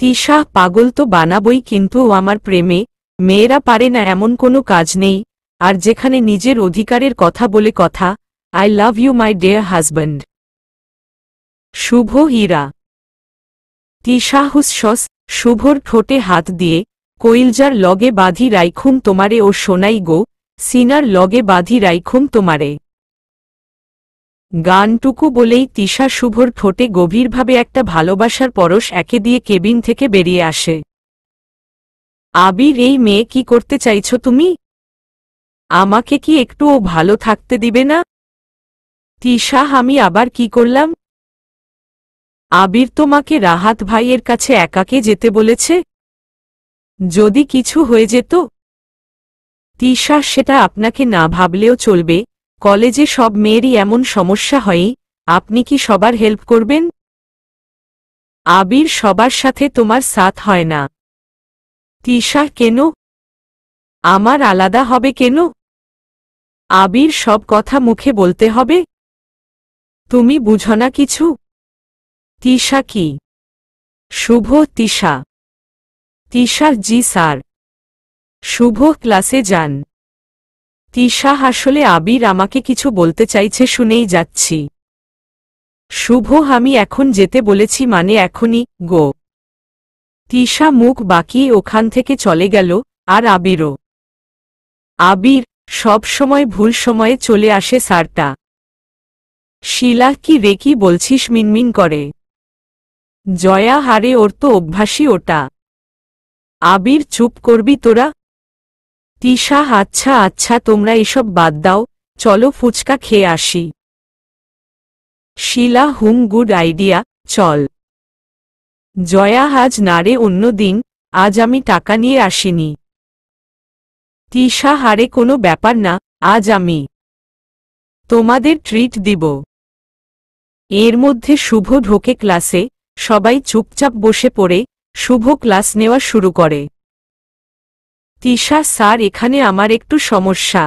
তিশা, পাগল তো বানাবই, কিন্তু ও আমার প্রেমে। মেয়েরা পারে না এমন কোনো কাজ নেই। আর যেখানে নিজের অধিকারের কথা বলে কথা। I love you my dear husband. Shubho হীরা। তিশা হুসশস, শুভর ঠোঁটে হাত দিয়ে, কইলজার লগে বাঁধি রাইখুম তোমারে ও সোনাই গো, সিনার লগে বাঁধি রাইখুম তোমারে। গানটুকু বলেই তিশা শুভর ঠোঁটে গভীরভাবে একটা ভালোবাসার পরশ একে দিয়ে কেবিন থেকে বেরিয়ে আসে। আবির, এই মেয়ে কি করতে চাইছো তুমি? আমাকে কি একটুও ভালো থাকতে দিবে না? তিশা, আমি আবার কি করলাম? আবির তোমাকে রাহাত ভাইয়ের কাছে একাকে যেতে বলেছে? যদি কিছু হয়ে যেত? তিশা, সেটা আপনাকে না ভাবলেও চলবে। কলেজে সব মেয়েরই এমন সমস্যা হয়, আপনি কি সবার হেল্প করবেন? আবির, সবার সাথে তোমার সাথ হয় না। তিশা, কেন? আমার আলাদা হবে কেন? আবির, সব কথা মুখে বলতে হবে? তুমি বুঝো না কিছু? তিশা, কি? শুভ। তিশা। তিশা, জি স্যার। শুভ, ক্লাসে যান। তিশা, আসলে আবির আমাকে কিছু বলতে চাইছে শুনেই যাচ্ছি। শুভ, আমি এখন যেতে বলেছি মানে এখনই, গো। তিশা মুখ বাঁকিয়ে ওখান থেকে চলে গেল। আর আবিরও। আবির, সব সময় ভুল সময়ে চলে আসে স্যারটা। শিলা, কি রে, কি বলছিস মিনমিন করে? জয়া, হারে ওর তো অভ্যাসই ওটা। আবির, চুপ করবি তোরা? তিশা, আচ্ছা আচ্ছা, তোমরা এসব বাদ দাও, চলো ফুচকা খেয়ে আসি। শিলা, হুম, গুড আইডিয়া, চল। জয়া, আজ না রে, অন্য দিন, আজ আমি টাকা নিয়ে আসিনি। তিশা, হারে কোনো ব্যাপার না, আজ আমি তোমাদের ট্রিট দিব। এর মধ্যে শুভ ঢোকে ক্লাসে। সবাই চুপচাপ বসে পড়ে। শুভ ক্লাস নেওয়া শুরু করে। তিশা, স্যার, এখানে আমার একটু সমস্যা।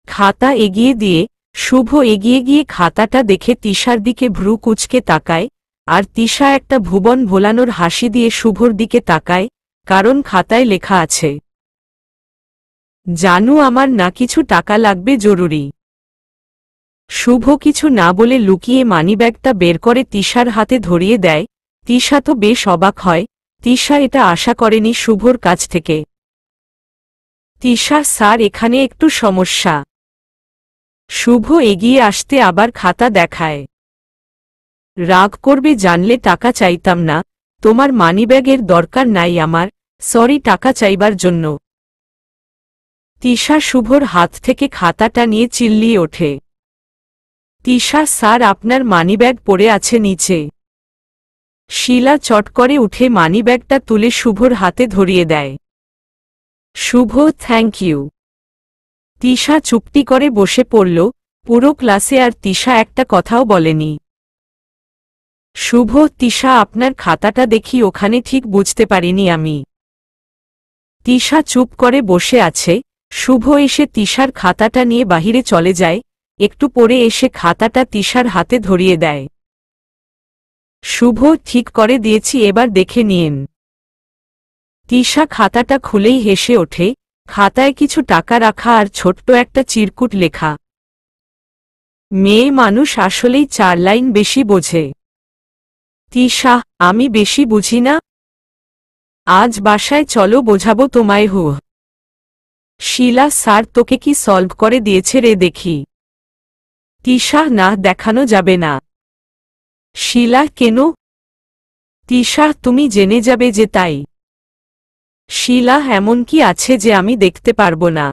খাতা এগিয়ে দিয়ে শুভ এগিয়ে গিয়ে খাতাটা দেখে তিশার দিকে ভ্রু কুঁচকে তাকায়। আর তিশা একটা ভুবন ভোলানোর হাসি দিয়ে শুভর দিকে তাকায়, কারণ খাতায় লেখা আছে, জানু, আমার না কিছু টাকা লাগবে জরুরি। শুভ কিছু না বলে লুকিয়ে মানিব্যাগটা বের করে তিশার হাতে ধরিয়ে দেয়। তিশা তো বেশ অবাক হয়। তিশা এটা আশা করেনি শুভর কাছ থেকে। তিশা, স্যার, এখানে একটু সমস্যা। শুভ এগিয়ে আসতে আবার খাতা দেখায়। রাগ করবে জানলে টাকা চাইতাম না। তোমার মানিব্যাগের দরকার নাই আমার, সরি টাকা চাইবার জন্য। তিশা শুভর হাত থেকে খাতাটা নিয়ে চিল্লিয়ে ওঠে। তিশা, স্যার, আপনার মানিব্যাগ পড়ে আছে নিচে। শিলা চট করে উঠে মানিব্যাগটা তুলে শুভর হাতে ধরিয়ে দেয়। শুভ, থ্যাংক ইউ। তিশা চুপটি করে বসে পড়ল। পুরো ক্লাসে আর তিশা একটা কথাও বলেনি। শুভ, তিশা, আপনার খাতাটা দেখি ওখানে, ঠিক বুঝতে পারিনি আমি। তিশা চুপ করে বসে আছে। শুভ এসে তিশার খাতাটা নিয়ে বাহিরে চলে যায়। একটু পরে এসে খাতাটা তিশার হাতে ধরিয়ে দেয়। শুভ, ঠিক করে দিয়েছি, এবার দেখে নিন। তিশা খাতাটা খুলেই হেসে ওঠে। খাতায় কিছু টাকা রাখা আর ছোট্ট একটা চিরকুট লেখা। মেয়ে মানুষ আসলেই 4 লাইন বেশি বোঝে। তিশা, আমি বেশি বুঝি না? আজ বাসায় চলো, বোঝাবো তোমায়। হু। শিলা, স্যার, তোকে কি সলভ করে দিয়েছে রে দেখি? তিশা, না, দেখানো যাবে না। শিলা, কেন? তিশা, তুমি জেনে যাবে যে তাই। শিলা, এমন কি আছে যে আমি দেখতে পারবো না?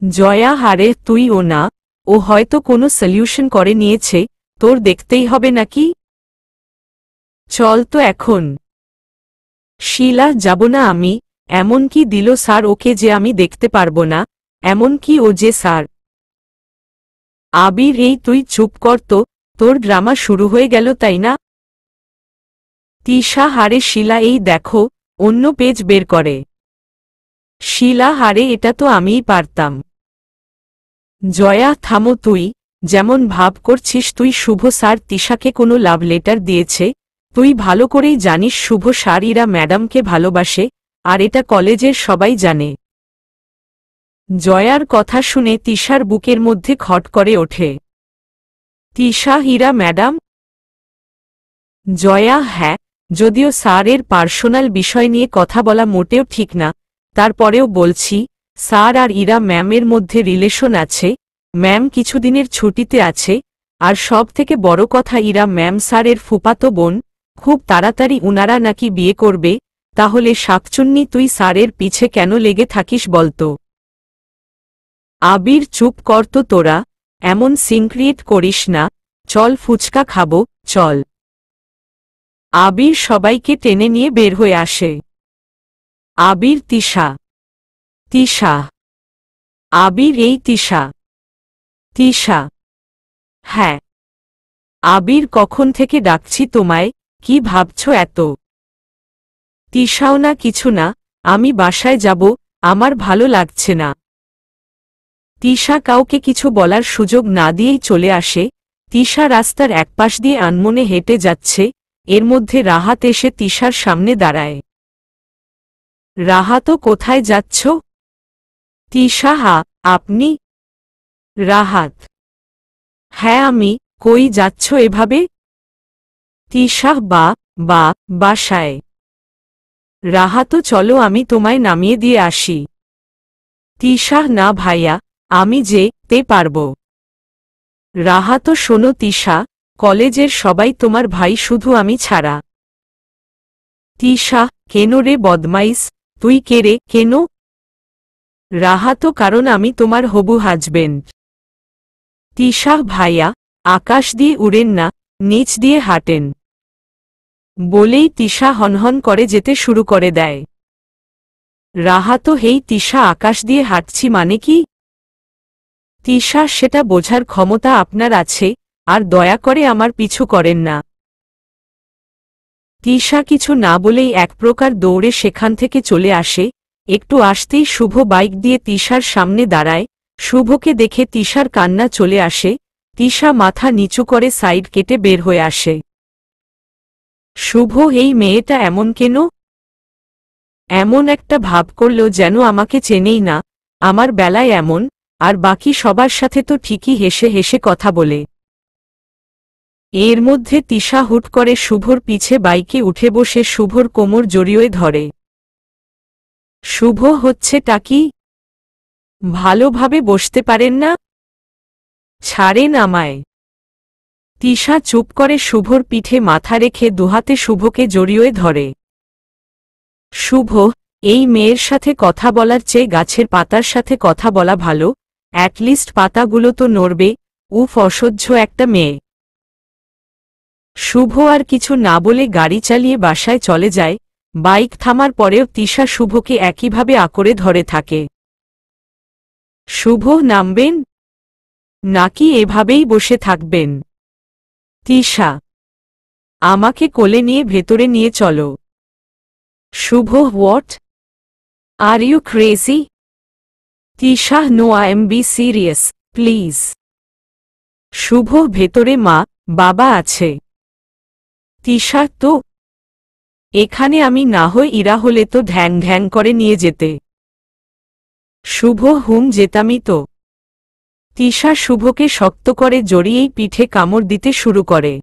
জয়া, হারে তুই ও না, ও হয়তো কোনো সলিউশন করে নিয়েছে, তোর দেখতেই হবে নাকি? চল তো এখন। শিলা, যাব না আমি। এমন কি দিল স্যার ওকে যে আমি দেখতে পারবো না? এমন কি ও যে স্যার? আবির, এই তুই চুপ কর তো, তোর ড্রামা শুরু হয়ে গেল তাই না? তিশা, হারে শিলা, এই দেখো, অন্য পেজ বের করে। শিলা, হারে এটা তো আমিই পারতাম। জয়া, থামো তুই, যেমন ভাব করছিস তুই। শুভ স্যার তিশাকে কোনো লাভ লেটার দিয়েছে, তুই ভালো করেই জানিস শুভ স্যার ইরা ম্যাডামকে ভালোবাসে, আর এটা কলেজের সবাই জানে। জয়ার কথা শুনে তিশার বুকের মধ্যে খট করে ওঠে। তিশা, ইরা ম্যাডাম? জয়া, হ্যাঁ, যদিও স্যারের পার্সোনাল বিষয় নিয়ে কথা বলা মোটেও ঠিক না, তারপরেও বলছি, স্যার আর ইরা ম্যামের মধ্যে রিলেশন আছে। ম্যাম কিছুদিনের ছুটিতে আছে, আর সব থেকে বড় কথা ইরা ম্যাম স্যারের ফুফাতো বোন, খুব তাড়াতাড়ি উনারা নাকি বিয়ে করবে। তাহলে শাকচুন্নি তুই স্যারের পিছে কেন লেগে থাকিস বলতো? আবির, চুপ কর তো তোরা, এমন সিনক্রিয়েট করিস না। চল ফুচকা খাবো, চল। আবির সবাইকে টেনে নিয়ে বের হয়ে আসে। আবির, তিশা। তিশা। আবির, এই তিশা। তিশা। হ্যাঁ। আবির, কখন থেকে ডাকছি তোমায়, কি ভাবছ এত? তিশাও, না কিছু না, আমি বাসায় যাব, আমার ভালো লাগছে না। তিশা কাউকে কিছু বলার সুযোগ না দিয়েই চলে আসে। তিশা রাস্তার একপাশ দিয়ে আনমনে হেঁটে যাচ্ছে, এর মধ্যে রাহাত এসে তিশার সামনে দাঁড়ায়। রাহাত, কোথায় যাচ্ছ? তিশা, হা, আপনি? রাহাত, হ্যাঁ আমি। কই যাচ্ছ এভাবে? তিশা, বাসায়। রাহাত, চলো আমি তোমায় নামিয়ে দিয়ে আসি। তিশা, না ভাইয়া, আমি যেতে পারব। রাহাত, শোনো তিশা, কলেজের সবাই তোমার ভাই, শুধু আমি ছাড়া। তিশা, কেন রে বদমাইশ, তুই কে রে, কেন? রাহাত, কারণ আমি তোমার হবু হাজবেন্ড। তিশা, ভাইয়া, আকাশ দিয়ে উড়েন না, নিচ দিয়ে হাঁটেন। বলেই তিশা হনহন করে যেতে শুরু করে দেয়। রাহাত, হেই তিশা, আকাশ দিয়ে হাঁটছি মানে কি? তিশা, সেটা বোঝার ক্ষমতা আপনার আছে, আর দয়া করে আমার পিছু করেন না। তিশা কিছু না বলেই এক প্রকার দৌড়ে সেখান থেকে চলে আসে। একটু আসতেই শুভ বাইক দিয়ে তিশার সামনে দাঁড়ায়। শুভকে দেখে তিশার কান্না চলে আসে। তিশা মাথা নিচু করে সাইড কেটে বের হয়ে আসে। শুভ, এই মেয়েটা এমন কেন? এমন একটা ভাব করল যেন আমাকে চেনেই না। আমার বেলায় এমন, আর বাকি সবার সাথে তো ঠিকই হেসে হেসে কথা বলে। এর মধ্যে তিশা হুট করে শুভর পিছে বাইকে উঠে বসে শুভর কোমর জড়িয়ে ধরে। শুভ, হচ্ছেটা কি? ভালোভাবে বসতে পারেন না? ছাড়েন আমায়। তিশা চুপ করে শুভর পিঠে মাথা রেখে দুহাতে শুভকে জড়িয়ে ধরে। শুভ, এই মেয়ের সাথে কথা বলার চেয়ে গাছের পাতার সাথে কথা বলা ভালো, অ্যাটলিস্ট পাতাগুলো তো নড়বে। উফ, অসহ্য একটা মেয়ে। শুভ আর কিছু না বলে গাড়ি চালিয়ে বাসায় চলে যায়। বাইক থামার পরেও তিশা শুভকে একইভাবে আঁকড়ে ধরে থাকে। শুভ, নামবেন নাকি এভাবেই বসে থাকবেন? তিশা, আমাকে কোলে নিয়ে ভেতরে নিয়ে চলো। Shubho, what are you crazy? Tisha, no, I am be serious, please. Shubho, ভেতরে মা বাবা আছে। তিশা, তো এখানে আমি না হই ইরা হলে তো ঢ্যাং ঢ্যাং করে নিয়ে যেতে। শুভ, হুম, যেতামই তো। তিশা শুভকে শক্ত করে জড়িয়েই পিঠে কামড় দিতে শুরু করে।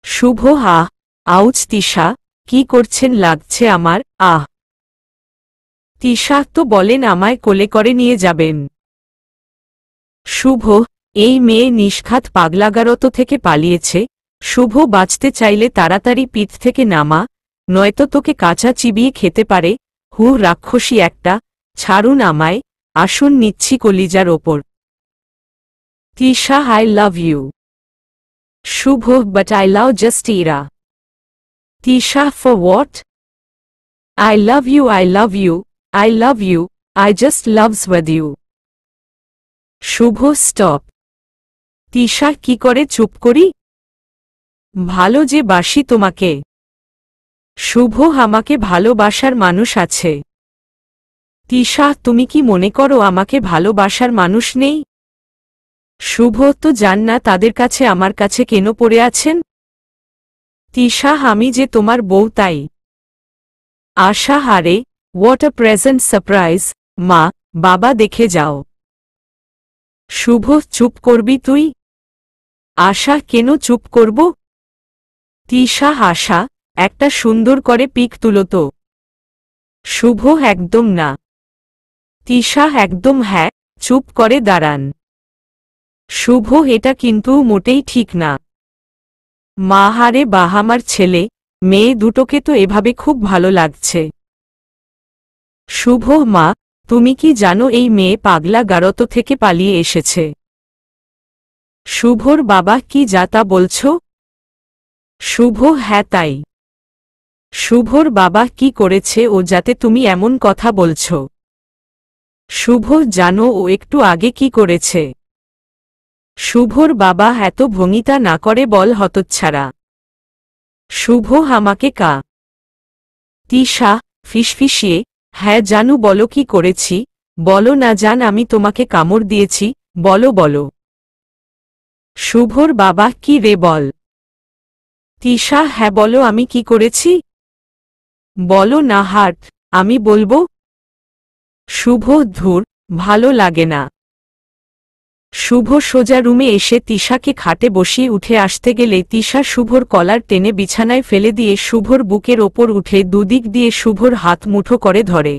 শুভ, আউচ। তিশা, কি করছেন, লাগছে আমার, আহ। তিশা, তো বলেন আমায় কোলে করে নিয়ে যাবেন। শুভ, এই মেয়ে নিষ্ঘাত পাগলাগারত থেকে পালিয়েছে। শুভ, বাঁচতে চাইলে তাড়াতাড়ি পিঠ থেকে নামা, নয়তো তোকে কাঁচা চিবিয়ে খেতে পারে। রাক্ষসী একটা, ছাড়ুন আমায়, আসুন নিচ্ছি কলিজার ওপর। Tisha, I love you. Shubho, but I love just Ira. Tisha, for what? I love you, I love you, I love you, I just loves with you. Shubho, stop. Tisha, কি করে চুপ করি? ভালো যে বাসি তোমাকে। শুভ, আমাকে ভালোবাসার মানুষ আছে। তিশা, তুমি কি মনে করো আমাকে ভালোবাসার মানুষ নেই? শুভ, তো জান না তাদের কাছে আমার কাছে কেন পড়ে আছেন? তিশা আমি যে তোমার বউ তাই। আশা হারে হোয়াট আ প্রেজেন্ট সারপ্রাইজ, মা বাবা দেখে যাও। শুভ চুপ করবি তুই? আশা কেন চুপ করব? তিশা আশা একটা সুন্দর করে পিক তুলো তো। শুভ একদম না। তিশা একদম হ্যাঁ, চুপ করে দাঁড়ান। শুভ এটা কিন্তু মোটেই ঠিক না। মা হারে বাহামার ছেলে মেয়ে দুটোকে তো এভাবে খুব ভালো লাগছে। শুভ মা তুমি কি জানো এই মেয়ে পাগলা গারত থেকে পালিয়ে এসেছে? শুভর বাবা কি যা তা বলছ? শুভ হ্যাঁ তাই। শুভর বাবা কি করেছে ও যাতে তুমি এমন কথা বলছ? শুভ জানো ও একটু আগে কি করেছে? শুভর বাবা এত ভঙ্গিতা না করে বল হতচ্ছাড়া। শুভ আমাকে কা। তিশা ফিসফিসিয়ে হ্যাঁ জানু বলো কি করেছি, বলো না জান আমি তোমাকে কামড় দিয়েছি, বলো বলো। শুভর বাবা কি রে বল। তিশা হ্যাঁ বলো আমি কি করেছি, বলো না হাট, আমি বলবো। শুভ ধুর, ভালো লাগে না। শুভ সোজা রুমে এসে তিশাকে খাটে বসিয়ে উঠে আসতে গেলে তিশা শুভর কলার টেনে বিছানায় ফেলে দিয়ে শুভর বুকের ওপর উঠে দুদিক দিয়ে শুভর হাত মুঠো করে ধরে।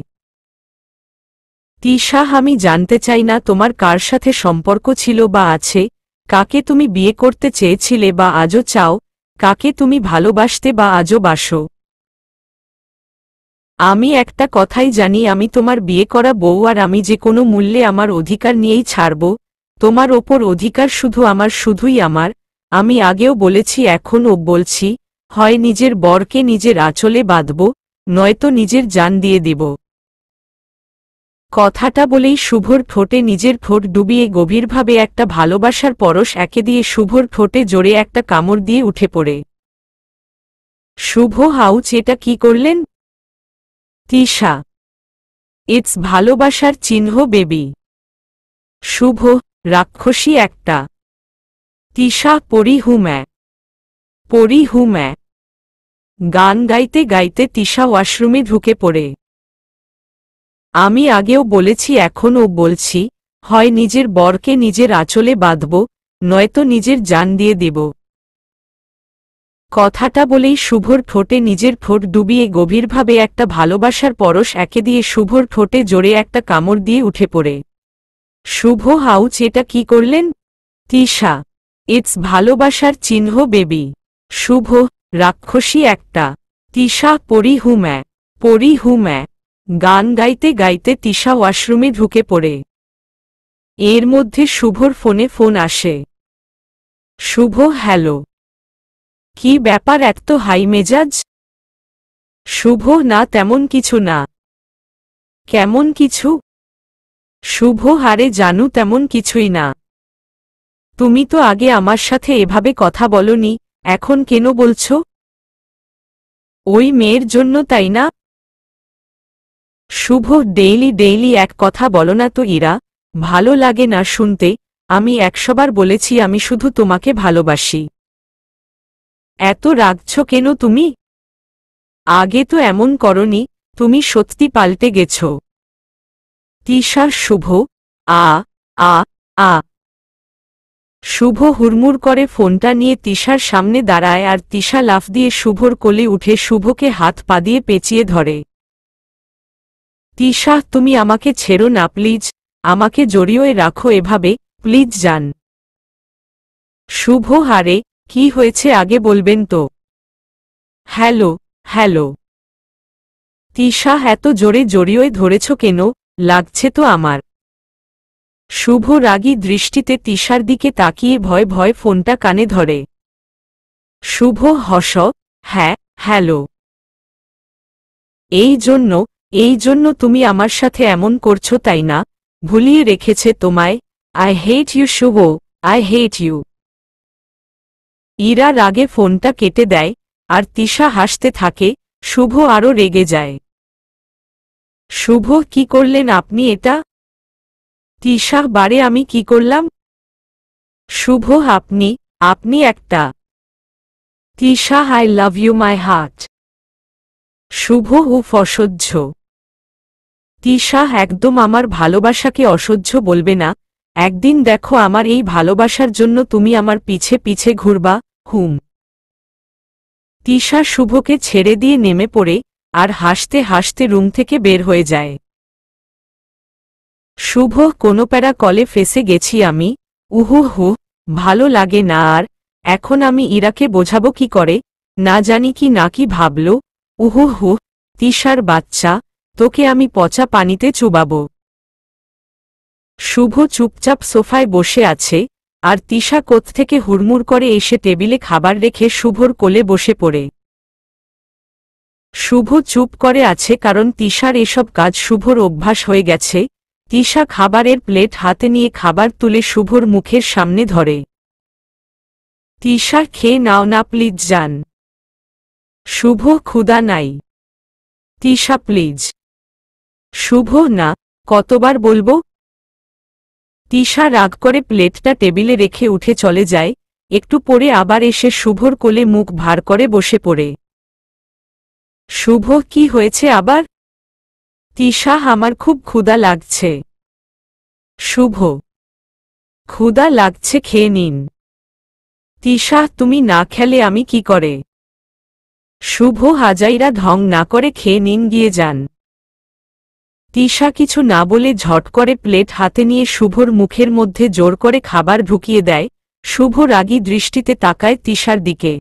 তিশা আমি জানতে চাই না তোমার কার সাথে সম্পর্ক ছিল বা আছে, কাকে তুমি বিয়ে করতে চেয়েছিলে বা আজও চাও, কাকে তুমি ভালোবাসতে বা আজও বাসো। আমি একটা কথাই জানি আমি তোমার বিয়ে করা বউ আর আমি যে কোনো মূল্যে আমার অধিকার নিয়েই ছাড়ব, তোমার ওপর অধিকার শুধু আমার শুধুই আমার। আমি আগেও বলেছি এখনও বলছি, হয় নিজের বরকে নিজের আঁচলে বাঁধব, নয়তো নিজের জান দিয়ে দিব। কথাটা বলেই শুভর ঠোঁটে নিজের ঠোঁট ডুবিয়ে গভীরভাবে একটা ভালোবাসার পরশ একে দিয়ে শুভর ঠোঁটে জোরে একটা কামড় দিয়ে উঠে পড়ে। শুভ হাউচ এটা কি করলেন? তিশা ইটস ভালোবাসার চিহ্ন বেবি। শুভ রাক্ষসী একটা। তিশা পরি হুম্যা পরি হুম্যা। গান গাইতে গাইতে তিশা ওয়াশরুমে ঢুকে পড়ে। আমি আগেও বলেছি এখনও বলছি, হয় নিজের বরকে নিজের আঁচলে বাঁধব, নয়তো নিজের জান দিয়ে দেব। কথাটা বলেই শুভর ঠোঁটে নিজের ঠোঁট ডুবিয়ে গভীরভাবে একটা ভালোবাসার পরশ একে দিয়ে শুভর ঠোঁটে জোরে একটা কামড় দিয়ে উঠে পড়ে। শুভ হাউচ এটা কি করলেন? তিশা ইটস ভালোবাসার চিহ্ন বেবি। শুভ রাক্ষসী একটা। তিশা পরি হুম্যা পরি হুম্যা। গান গাইতে গাইতে তিশা ওয়াশরুমে ঢুকে পড়ে। এর মধ্যে শুভর ফোনে ফোন আসে। শুভ হ্যালো। কি ব্যাপার এত হাই মেজাজ? শুভ না তেমন কিছু না। কেমন কিছু? শুভ হারে জানু তেমন কিছুই না। তুমি তো আগে আমার সাথে এভাবে কথা বলনি, এখন কেন বলছো? ওই মেয়ের জন্য তাই না? শুভ ডেইলি ডেইলি এক কথা বলো না তো ইরা, ভালো লাগে না শুনতে। আমি 100 বার বলেছি আমি শুধু তোমাকে ভালোবাসি। এত রাগছ কেন তুমি? আগে তো এমন করনি, তুমি সত্যি পাল্টে গেছ। তিশা শুভ আ আ আ। শুভ হুড়মুড় করে ফোনটা নিয়ে তিশার সামনে দাঁড়ায় আর তিশা লাফ দিয়ে শুভর কোলে উঠে শুভকে হাত পা দিয়ে পেঁচিয়ে ধরে। তিশা তুমি আমাকে ছেড়ো না প্লিজ, আমাকে জড়িয়ে রাখো এভাবে, প্লিজ যান। শুভ হারে কি হয়েছে আগে বলবেন তো? Hello hello. তিশা এত জোরে জড়িয়ে ধরেছ কেন, লাগছে তো আমার। শুভ রাগী দৃষ্টিতে তিশার দিকে তাকিয়ে ভয় ভয় ফোনটা কানে ধরে। শুভ হস হ্যাঁ হ্যালো। এই জন্য তুমি আমার সাথে এমন করছো তাই না? ভুলিয়ে রেখেছে তোমায়। I hate you Shubho, I hate you. Ira রাগে ফোনটা কেটে দেয়, আর তিশা হাসতে থাকে। শুভ আরও রেগে যায়। শুভ কি করলেন আপনি এটা? তিশা বারে আমি কি করলাম? শুভ আপনি একটা Tisha, I love you my heart. Shubho উফ, অসহ্য। তিশা, একদম আমার ভালোবাসাকে অসহ্য বলবে না। একদিন দেখো আমার এই ভালোবাসার জন্য তুমি আমার পিছে পিছে ঘুরবা। হুম। তিশা শুভকে ছেড়ে দিয়ে নেমে পড়ে আর হাসতে হাসতে রুম থেকে বের হয়ে যায়। শুভ, কোনো প্যারা কলে ফেসে গেছি আমি। উহু হু, ভালো লাগে না আর। এখন আমি ইরাকে বোঝাবো কি করে? না জানি কি না কি ভাবল। উহু হু, তিশার বাচ্চা, তোকে আমি পচা পানিতে চুবাবো। শুভ চুপচাপ সোফায় বসে আছে আর তিশা কোত্থেকে হুড়মুড় করে এসে টেবিলে খাবার রেখে শুভর কোলে বসে পড়ে। শুভ চুপ করে আছে কারণ তিশার এসব কাজ শুভর অভ্যাস হয়ে গেছে। তিশা খাবারের প্লেট হাতে নিয়ে খাবার তুলে শুভর মুখের সামনে ধরে। তিশা, খেয়ে নাও না প্লিজ যান। শুভ, ক্ষুধা নাই। তিশা, প্লিজ। শুভ, না, কতবার বলবো? তিশা রাগ করে প্লেটটা টেবিলে রেখে উঠে চলে যায়। একটু পরে আবার এসে শুভর কোলে মুখ ভার করে বসে পড়ে। শুভ, কি হয়েছে আবার? তিশা, আমার খুব ক্ষুধা লাগছে। শুভ, ক্ষুধা লাগছে, খেয়ে নিন। তিশা, তুমি না খেলে আমি কি করে? শুভ, হাজাইরা ঢং না করে খেয়ে নিন, গিয়ে যান। তিশা কিছু না বলে ঝট করে প্লেট হাতে নিয়ে শুভর মুখের মধ্যে জোর করে খাবার ঢুকিয়ে দেয়। শুভ রাগী দৃষ্টিতে তাকায় তিশার দিকে।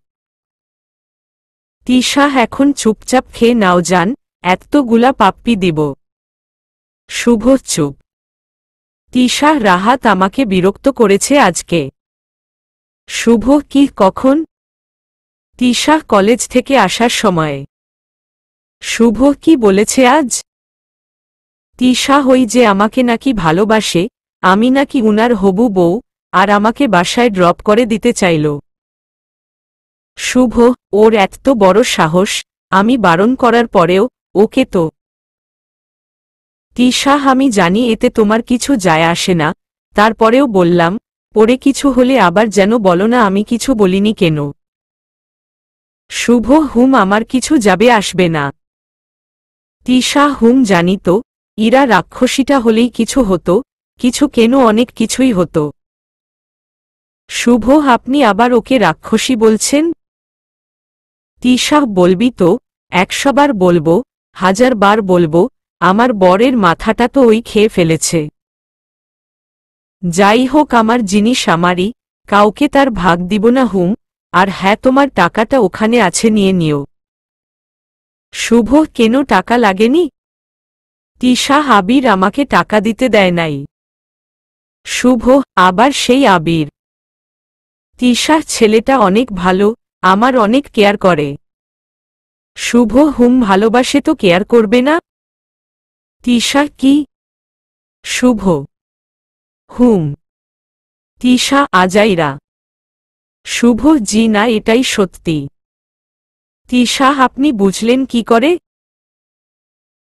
তিশা, এখন চুপচাপ খেয়ে নাও, যান, এতগুলা পাপ্পি দিব। শুভ চুপ। তিশা, রাহাত আমাকে বিরক্ত করেছে আজকে। শুভ, কি, কখন? তিশা, কলেজ থেকে আসার সময়। শুভ, কি বলেছে আজ? তিশা, হই যে আমাকে নাকি ভালোবাসে, আমি নাকি উনার হবু বউ, আর আমাকে বাসায় ড্রপ করে দিতে চাইল। শুভ, ওর এত বড় সাহস, আমি বারণ করার পরেও, ওকে তো। তিশা, আমি জানি এতে তোমার কিছু যায় আসে না, তারপরেও বললাম, পরে কিছু হলে আবার যেন বলো না আমি কিছু বলিনি কেন। শুভ, হুম, আমার কিছু যাবে আসবে না। তিশা, হুম, জানি তো। ইরা রাক্ষসীটা হলেই কিছু হতো, কিছু কেন, অনেক কিছুই হতো। শুভ, আপনি আবার ওকে রাক্ষসী বলছেন? তিশা, বলবি তো, 100 বার বলবো, 1000 বার বলবো, আমার বরের মাথাটা তো ওই খেয়ে ফেলেছে। যাই হোক, আমার জিনিস আমারই, কাউকে তার ভাগ দিব না। হুম, আর হ্যাঁ, তোমার টাকাটা ওখানে আছে, নিয়ে নিও। শুভ, কেন টাকা লাগেনি? তিশা, আবির আমাকে টাকা দিতে দেয় নাই। শুভ, আবার সেই আবির? তিশা, ছেলেটা অনেক ভালো, আমার অনেক কেয়ার করে। শুভ, হুম, ভালোবাসে তো কেয়ার করবে না? তিশা, কি? শুভ, হুম। তিশা, আজাইরা। শুভ, জি না, এটাই সত্যি। তিশা, আপনি বুঝলেন কি করে?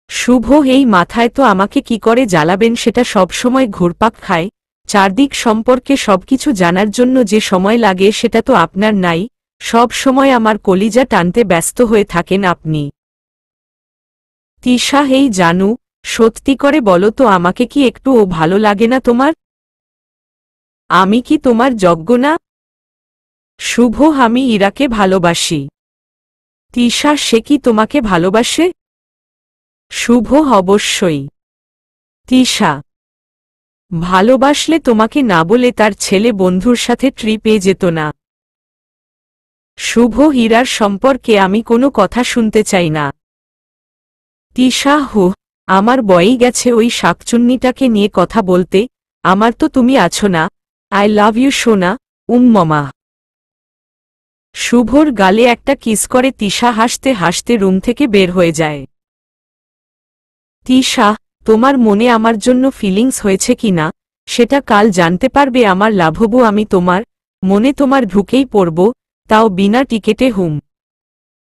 শুভ, এই মাথায় তো আমাকে কি করে জ্বালাবেন সেটা সবসময় ঘুরপাক খায়। চারদিক সম্পর্কে সবকিছু জানার জন্য যে সময় লাগে সেটা তো আপনার নাই। সব সময় আমার কলিজা টানতে ব্যস্ত হয়ে থাকেন আপনি। তিশা, এই জানু, সত্যি করে বলো তো, আমাকে কি একটুও ভালো লাগে না তোমার? আমি কি তোমার যোগ্য না? শুভ, আমি ইরাকে ভালোবাসি। তিশা, সে কি তোমাকে ভালোবাসে? শুভ, অবশ্যই। তিশা, ভালোবাসলে তোমাকে না বলে তার ছেলে বন্ধুর সাথে ট্রিপে যেত না। শুভ, হীরার সম্পর্কে আমি কোনো কথা শুনতে চাই না। তিশা, হু, আমার বয়েই গেছে ওই শাকচুন্নিটাকে নিয়ে কথা বলতে। আমার তো তুমি আছো না। আই লাভ ইউ সোনা, মমা। শুভর গালে একটা কিস করে তিশা হাসতে হাসতে রুম থেকে বের হয়ে যায়। তিশা, তোমার মনে আমার জন্য ফিলিংস হয়েছে কি না সেটা কাল জানতে পারবে। আমার লাভবু আমি তোমার মনে তোমার ঢুকেই পড়ব, তাও বিনা টিকেটে। হুম।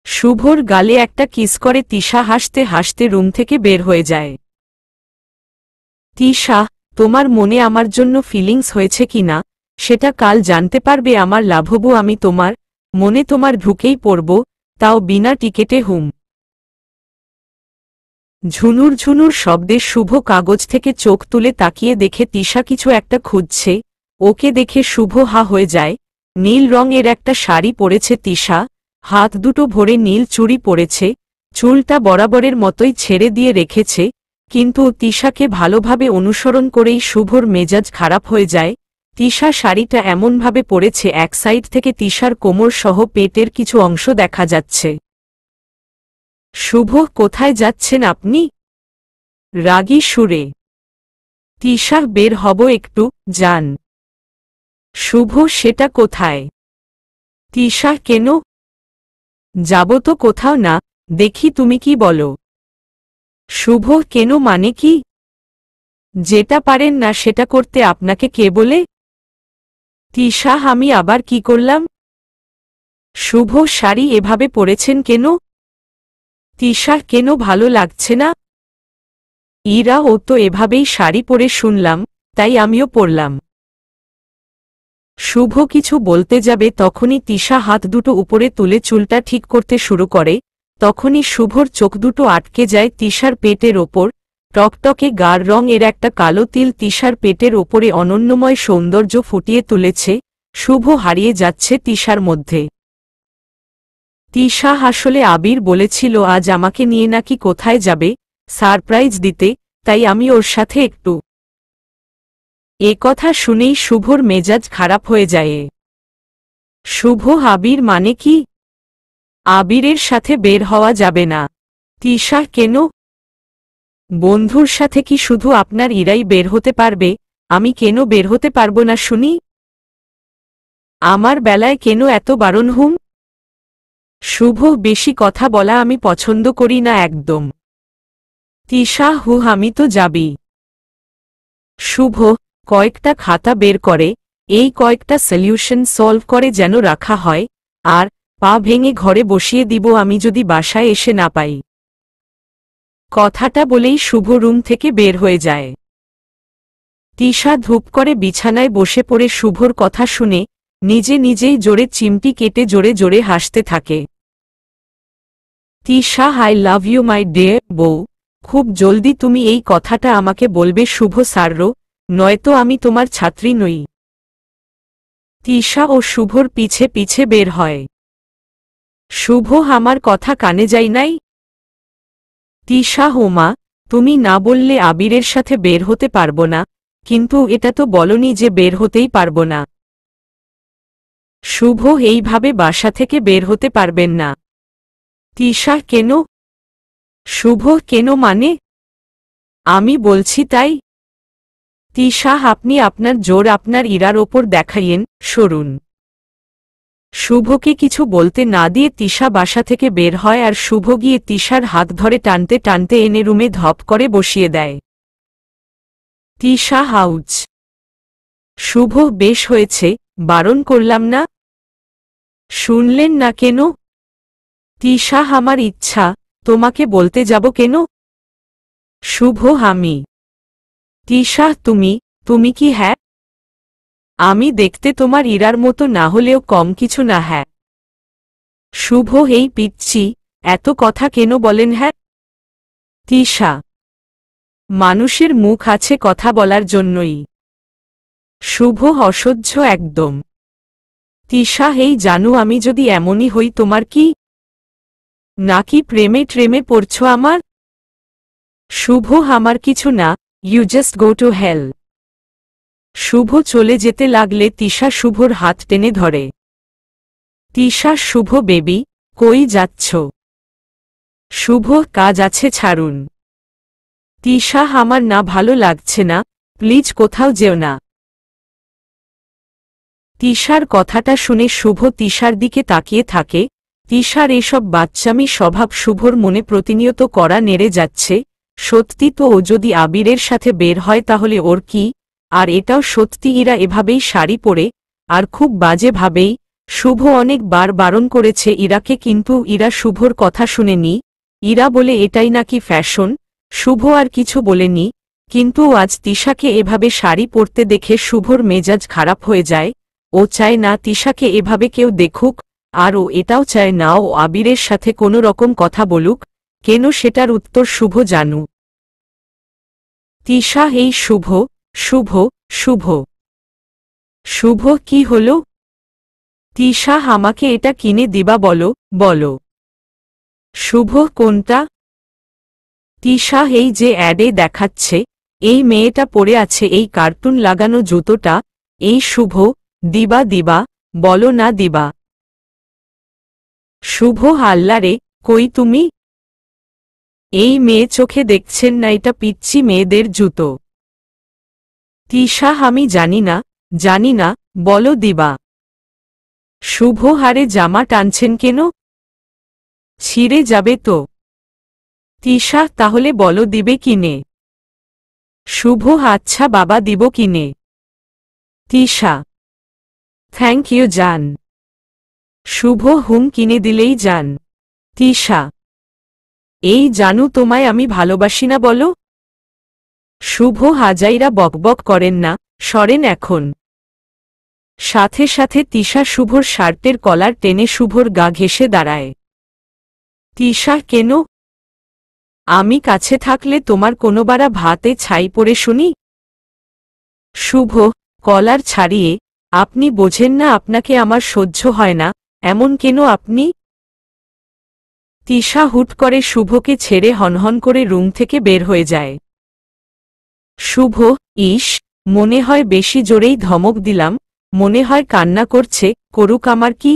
শুভর গালে একটা কিস করে তিশা হাসতে হাসতে রুম থেকে বের হয়ে যায়। তিশা, তোমার মনে আমার জন্য ফিলিংস হয়েছে কি না সেটা কাল জানতে পারবে। আমার লাভবু আমি তোমার মনে তোমার ঢুকেই পড়ব, তাও বিনা টিকেটে হুম। ঝুনুর ঝুনুর শব্দে শুভ কাগজ থেকে চোখ তুলে তাকিয়ে দেখে তিশা কিছু একটা খুঁজছে। ওকে দেখে শুভ হা হয়ে যায়। নীল রঙের একটা শাড়ি পরেছে তিশা, হাত দুটো ভরে নীল চুড়ি পরেছে, চুলটা বরাবরের মতোই ছেড়ে দিয়ে রেখেছে। কিন্তু তিশাকে ভালোভাবে অনুসরণ করেই শুভর মেজাজ খারাপ হয়ে যায়। তিশা শাড়িটা এমনভাবে পরেছে এক সাইড থেকে তিশার কোমর সহ পেটের কিছু অংশ দেখা যাচ্ছে। শুভ, কোথায় যাচ্ছেন আপনি? রাগী সুরে। তিশা, বের হব একটু, যান। শুভ, সেটা কোথায়? তিশা, কেন? যাব তো কোথাও না, দেখি তুমি কি বলো। শুভ, কেন মানে কি? যেটা পারেন না সেটা করতে আপনাকে কে বলে? তিশা, আমি আবার কি করলাম? শুভ, শাড়ি এভাবে পরেছেন কেন? তিশা, কেন ভালো লাগছে না? ইরা, ও তো এভাবেই শাড়ি পরে শুনলাম, তাই আমিও পরলাম। শুভ কিছু বলতে যাবে তখনই তিশা হাত দুটো উপরে তুলে চুলটা ঠিক করতে শুরু করে। তখনই শুভর চোখ দুটো আটকে যায় তিশার পেটের ওপর। টকটকে গাঢ় রং এর একটা কালো তিল তিশার পেটের ওপরে অনন্যময় সৌন্দর্য ফুটিয়ে তুলেছে। শুভ হারিয়ে যাচ্ছে তিশার মধ্যে। তিশা, আসলে আবির বলেছিল আজ আমাকে নিয়ে নাকি কোথায় যাবে, সারপ্রাইজ দিতে, তাই আমি ওর সাথে একটু। এ কথা শুনেই শুভর মেজাজ খারাপ হয়ে যায়। শুভ, আবির মানে কি? আবিরের সাথে বের হওয়া যাবে না। তিশা, কেন? বন্ধুর সাথে কি শুধু আপনার ইরাই বের হতে পারবে? আমি কেন বের হতে পারবো না শুনি? আমার বেলায় কেন এত বারণ হুম? শুভ, বেশি কথা বলা আমি পছন্দ করি না একদম। তিশা, আমি তো যাবি। শুভ কয়েকটা খাতা বের করে, এই কয়েকটা সলিউশন সলভ করে যেন রাখা হয়, আর পা ভেঙে ঘরে বসিয়ে দিব আমি যদি বাসায় এসে না পাই। কথাটা বলেই শুভ রুম থেকে বের হয়ে যায়। তিশা ধূপ করে বিছানায় বসে পড়ে শুভর কথা শুনে নিজে নিজেই জোরে চিমটি কেটে জোরে জোরে হাসতে থাকে। Tisha, I love you my dear বউ, খুব জলদি তুমি এই কথাটা আমাকে বলবে শুভ সাররো, নয়তো আমি তোমার ছাত্রী নই। তিশা ও শুভর পিছে পিছে বের হয়। শুভ, আমার কথা কানে যায় নাই? তিশা, হোমা, তুমি না বললে আবিরের সাথে বের হতে পারবো না, কিন্তু এটা তো বলনি যে বের হতেই পারবো না। শুভ, এইভাবে বাসা থেকে বের হতে পারবেন না। তিশা, কেন? শুভ, কেন মানে? আমি বলছি তাই। তিশা, আপনি আপনার জোর আপনার ইরার ওপর দেখাইয়েন, সরুন। শুভকে কিছু বলতে না দিয়ে তিশা বাসা থেকে বের হয় আর শুভ গিয়ে তিশার হাত ধরে টানতে টানতে এনে রুমে ধপ করে বসিয়ে দেয়। তিশা, হাউচ। শুভ, বেশ হয়েছে, বারণ করলাম না। শুনলেন না কেন? তিশা, আমার ইচ্ছা, তোমাকে বলতে যাব কেন? শুভ, আমি। তিশা, তুমি তুমি কি? হ্যাঁ, আমি দেখতে তোমার ইরার মতো না হলেও কম কিছু না। হ্যাঁ। শুভ, এই পিচ্ছি, এত কথা কেন বলেন? হ্যাঁ। তিশা, মানুষের মুখ আছে কথা বলার জন্যই। শুভ, অসহ্য একদম। তিশা, এই জানু আমি যদি এমনই হই তোমার কি? নাকি প্রেমে ট্রেমে পড়ছ আমার? শুভ, আমার কিছু না, you just go to hell. Shubho চলে যেতে লাগলে তিশা শুভর হাত টেনে ধরে। তিশা, শুভ বেবি, কই যাচ্ছ? শুভ, কাজ আছে, ছাড়ুন। তিশা, আমার না ভালো লাগছে না, প্লিজ কোথাও যেও না। তিশার কথাটা শুনে শুভ তিশার দিকে তাকিয়ে থাকে। তিশার এসব বাচ্চামি স্বভাব শুভর মনে প্রতিনিয়ত করা নেড়ে যাচ্ছে। সত্যি তো ও যদি আবিরের সাথে বের হয় তাহলে ওর কি? আর এটাও সত্যি ইরা এভাবেই শাড়ি পরে, আর খুব বাজেভাবেই। শুভ অনেকবার বারণ করেছে ইরাকে, কিন্তু ইরা শুভর কথা শুনেনি। ইরা বলে এটাই নাকি ফ্যাশন। শুভ আর কিছু বলেনি, কিন্তু আজ তিশাকে এভাবে শাড়ি পরতে দেখে শুভর মেজাজ খারাপ হয়ে যায়। ও চায় না তিশাকে এভাবে কেউ দেখুক, আর ও এটাও চায় না ও আবিরের সাথে কোনো রকম কথা বলুক, কেন সেটার উত্তর শুভ জানু। তিশা এই শুভ, শুভ, শুভ, শুভ কি হলো? তিশা আমাকে এটা কিনে দিবা বলো, বলো। শুভ কোনটা? তিশা এই যে অ্যাডে দেখাচ্ছে, এই মেয়েটা পরে আছে এই কার্টুন লাগানো জুতোটা, এই শুভ, দিবা দিবা, বলো না দিবা। শুভ আল্লারে, কই তুমি? এই মেয়ে চোখে দেখছেন না এটা পিচ্চি মেয়েদের জুতো। তিশা আমি জানি না, জানি না, বলো দিবা। শুভ হারে জামা টানছেন কেন? ছিঁড়ে যাবে তো। তিশা তাহলে বলো দিবে কিনে? শুভ আচ্ছা বাবা দিব কিনে। তিশা থ্যাংক ইউ জান। শুভ হুম কিনে দিলেই যান। তিশা এই জানু তোমায় আমি ভালোবাসি না বলো। শুভ হাজাইরা বকবক করেন না, সরেন এখন। সাথে সাথে তিশা শুভর শার্টের কলার টেনে শুভর গা ঘেঁষে দাঁড়ায়। তিশা কেন? আমি কাছে থাকলে তোমার কোনোবারা ভাতে ছাই পড়ে শুনি? শুভ কলার ছাড়িয়ে, আপনি বোঝেন না আপনাকে আমার সহ্য হয় না, এমন কেন আপনি? তিশা হুট করে শুভকে ছেড়ে হনহন করে রুম থেকে বের হয়ে যায়। শুভ ইস, মনে হয় বেশি জোরেই ধমক দিলাম, মনে হয় কান্না করছে, করুক আমার কি।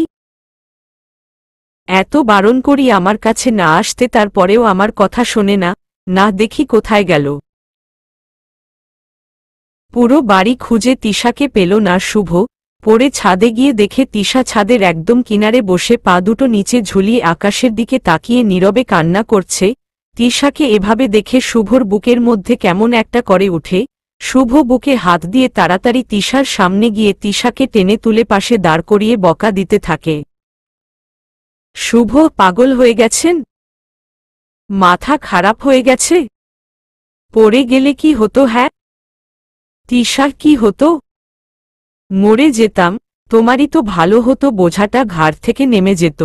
এত বারণ করি আমার কাছে না আসতে তারপরেও আমার কথা শোনে না, না দেখি কোথায় গেল। পুরো বাড়ি খুঁজে তিশাকে পেল না শুভ, পরে ছাদে গিয়ে দেখে তিশা ছাদের একদম কিনারে বসে পা দুটো নিচে ঝুলিয়ে আকাশের দিকে তাকিয়ে নীরবে কান্না করছে। তিশাকে এভাবে দেখে শুভর বুকের মধ্যে কেমন একটা করে উঠে, শুভ বুকে হাত দিয়ে তাড়াতাড়ি তিশার সামনে গিয়ে তিশাকে টেনে তুলে পাশে দাঁড় করিয়ে বকা দিতে থাকে। শুভ পাগল হয়ে গেছেন? মাথা খারাপ হয়ে গেছে? পড়ে গেলে কি হতো? হ্যাঁ তিশা কি হতো? মরে যেতাম, তোমারই তো ভালো হতো বোঝাটা ঘাড় থেকে নেমে যেত।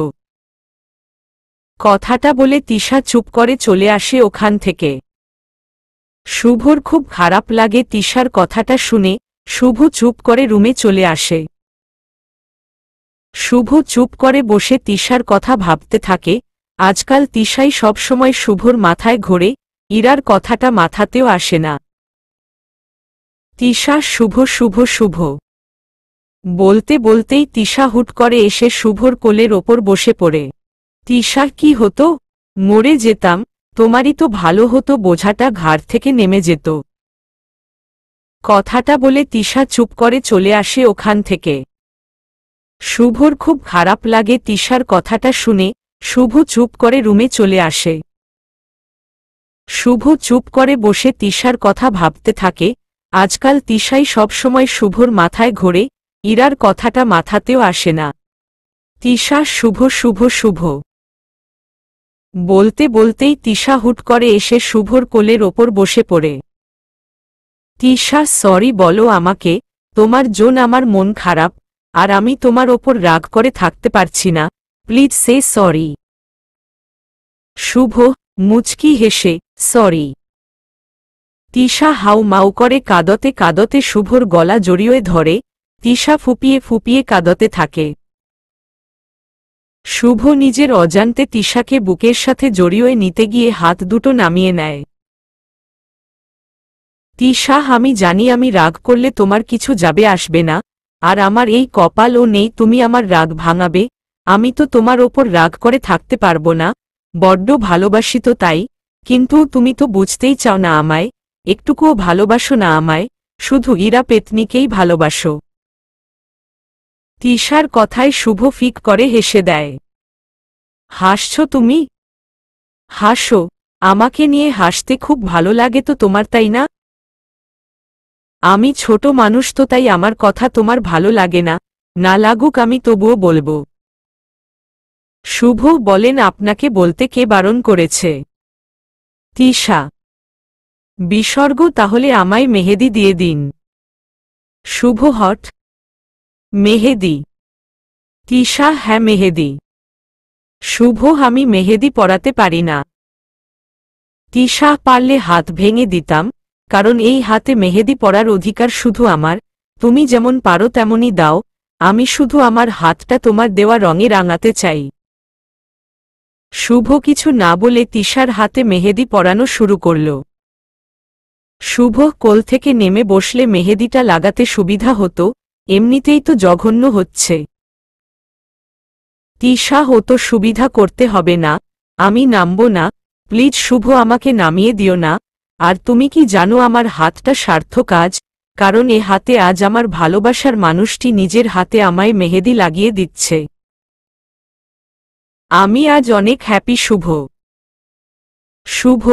কথাটা বলে তিশা চুপ করে চলে আসে ওখান থেকে। শুভর খুব খারাপ লাগে তিশার কথাটা শুনে, শুভ চুপ করে রুমে চলে আসে। শুভ চুপ করে বসে তিশার কথা ভাবতে থাকে, আজকাল তিশাই সবসময় শুভর মাথায় ঘোরে, ইরার কথাটা মাথাতেও আসে না। তিশা শুভ শুভ শুভ বলতে বলতেই তিশা হুট করে এসে শুভর কোলের ওপর বসে পড়ে। তিশা কি হতো? মরে যেতাম, তোমারই তো ভালো হতো বোঝাটা ঘাড় থেকে নেমে যেত। কথাটা বলে তিশা চুপ করে চলে আসে ওখান থেকে। শুভর খুব খারাপ লাগে তিশার কথাটা শুনে, শুভ চুপ করে রুমে চলে আসে। শুভ চুপ করে বসে তিশার কথা ভাবতে থাকে, আজকাল তিশাই সবসময় শুভর মাথায় ঘোরে, ইরার কথাটা মাথাতেও আসে না। তিশা শুভ শুভ শুভ বলতে বলতেই তিশা হুট করে এসে শুভর কোলের ওপর বসে পড়ে। তিশা সরি বলো আমাকে, তোমার জন্য আমার মন খারাপ, আর আমি তোমার ওপর রাগ করে থাকতে পারছি না, প্লিজ সে সরি। শুভ মুচকি হেসে সরি। তিশা হাউ মাউ করে কাঁদতে কাঁদতে শুভর গলা জড়িয়ে ধরে, তিশা ফুপিয়ে ফুপিয়ে কাঁদতে থাকে। শুভ নিজের অজান্তে তিশাকে বুকের সাথে জড়িয়ে নিতে গিয়ে হাত দুটো নামিয়ে নেয়। তিশা আমি জানি আমি রাগ করলে তোমার কিছু যাবে আসবে না, আর আমার এই কপালও নেই তুমি আমার রাগ ভাঙাবে, আমি তো তোমার ওপর রাগ করে থাকতে পারবো না, বড্ড ভালোবাসি তো তাই, কিন্তু তুমি তো বুঝতেই চাও না আমায়, একটুকুও ভালোবাসো না আমায়, শুধু ইরা পেতনিকেই ভালোবাসো। তিশার কথায় শুভ ফিক করে হেসে দেয়। হাসছ তুমি? হাসো, আমাকে নিয়ে হাসতে খুব ভালো লাগে তো তোমার তাই না? আমি ছোট মানুষ তো তাই আমার কথা তোমার ভালো লাগে না, না লাগুক আমি তবুও বলবো। শুভ বলেন আপনাকে বলতে কে বারণ করেছে? তিশা বিসর্গ তাহলে আমায় মেহেদি দিয়ে দিন। শুভ হট মেহেদি তিশা হ্যাঁ মেহেদি। শুভ আমি মেহেদি পরাতে পারি না। তিশা পারলে হাত ভেঙে দিতাম, কারণ এই হাতে মেহেদি পরার অধিকার শুধু আমার। তুমি যেমন পারো তেমনই দাও, আমি শুধু আমার হাতটা তোমার দেওয়া রঙে রাঙাতে চাই। শুভ কিছু না বলে তিশার হাতে মেহেদি পরানো শুরু করল। শুভ কোল থেকে নেমে বসলে মেহেদিটা লাগাতে সুবিধা হতো, এমনিতেই তো জঘন্য হচ্ছে। তিশা হতো সুবিধা করতে হবে না, আমি নামব না, প্লিজ শুভ আমাকে নামিয়ে দিও না। আর তুমি কি জানো আমার হাতটা স্বার্থ কাজ, কারণ এ হাতে আজ আমার ভালোবাসার মানুষটি নিজের হাতে আমায় মেহেদি লাগিয়ে দিচ্ছে। আমি আজ অনেক হ্যাপি শুভ। শুভ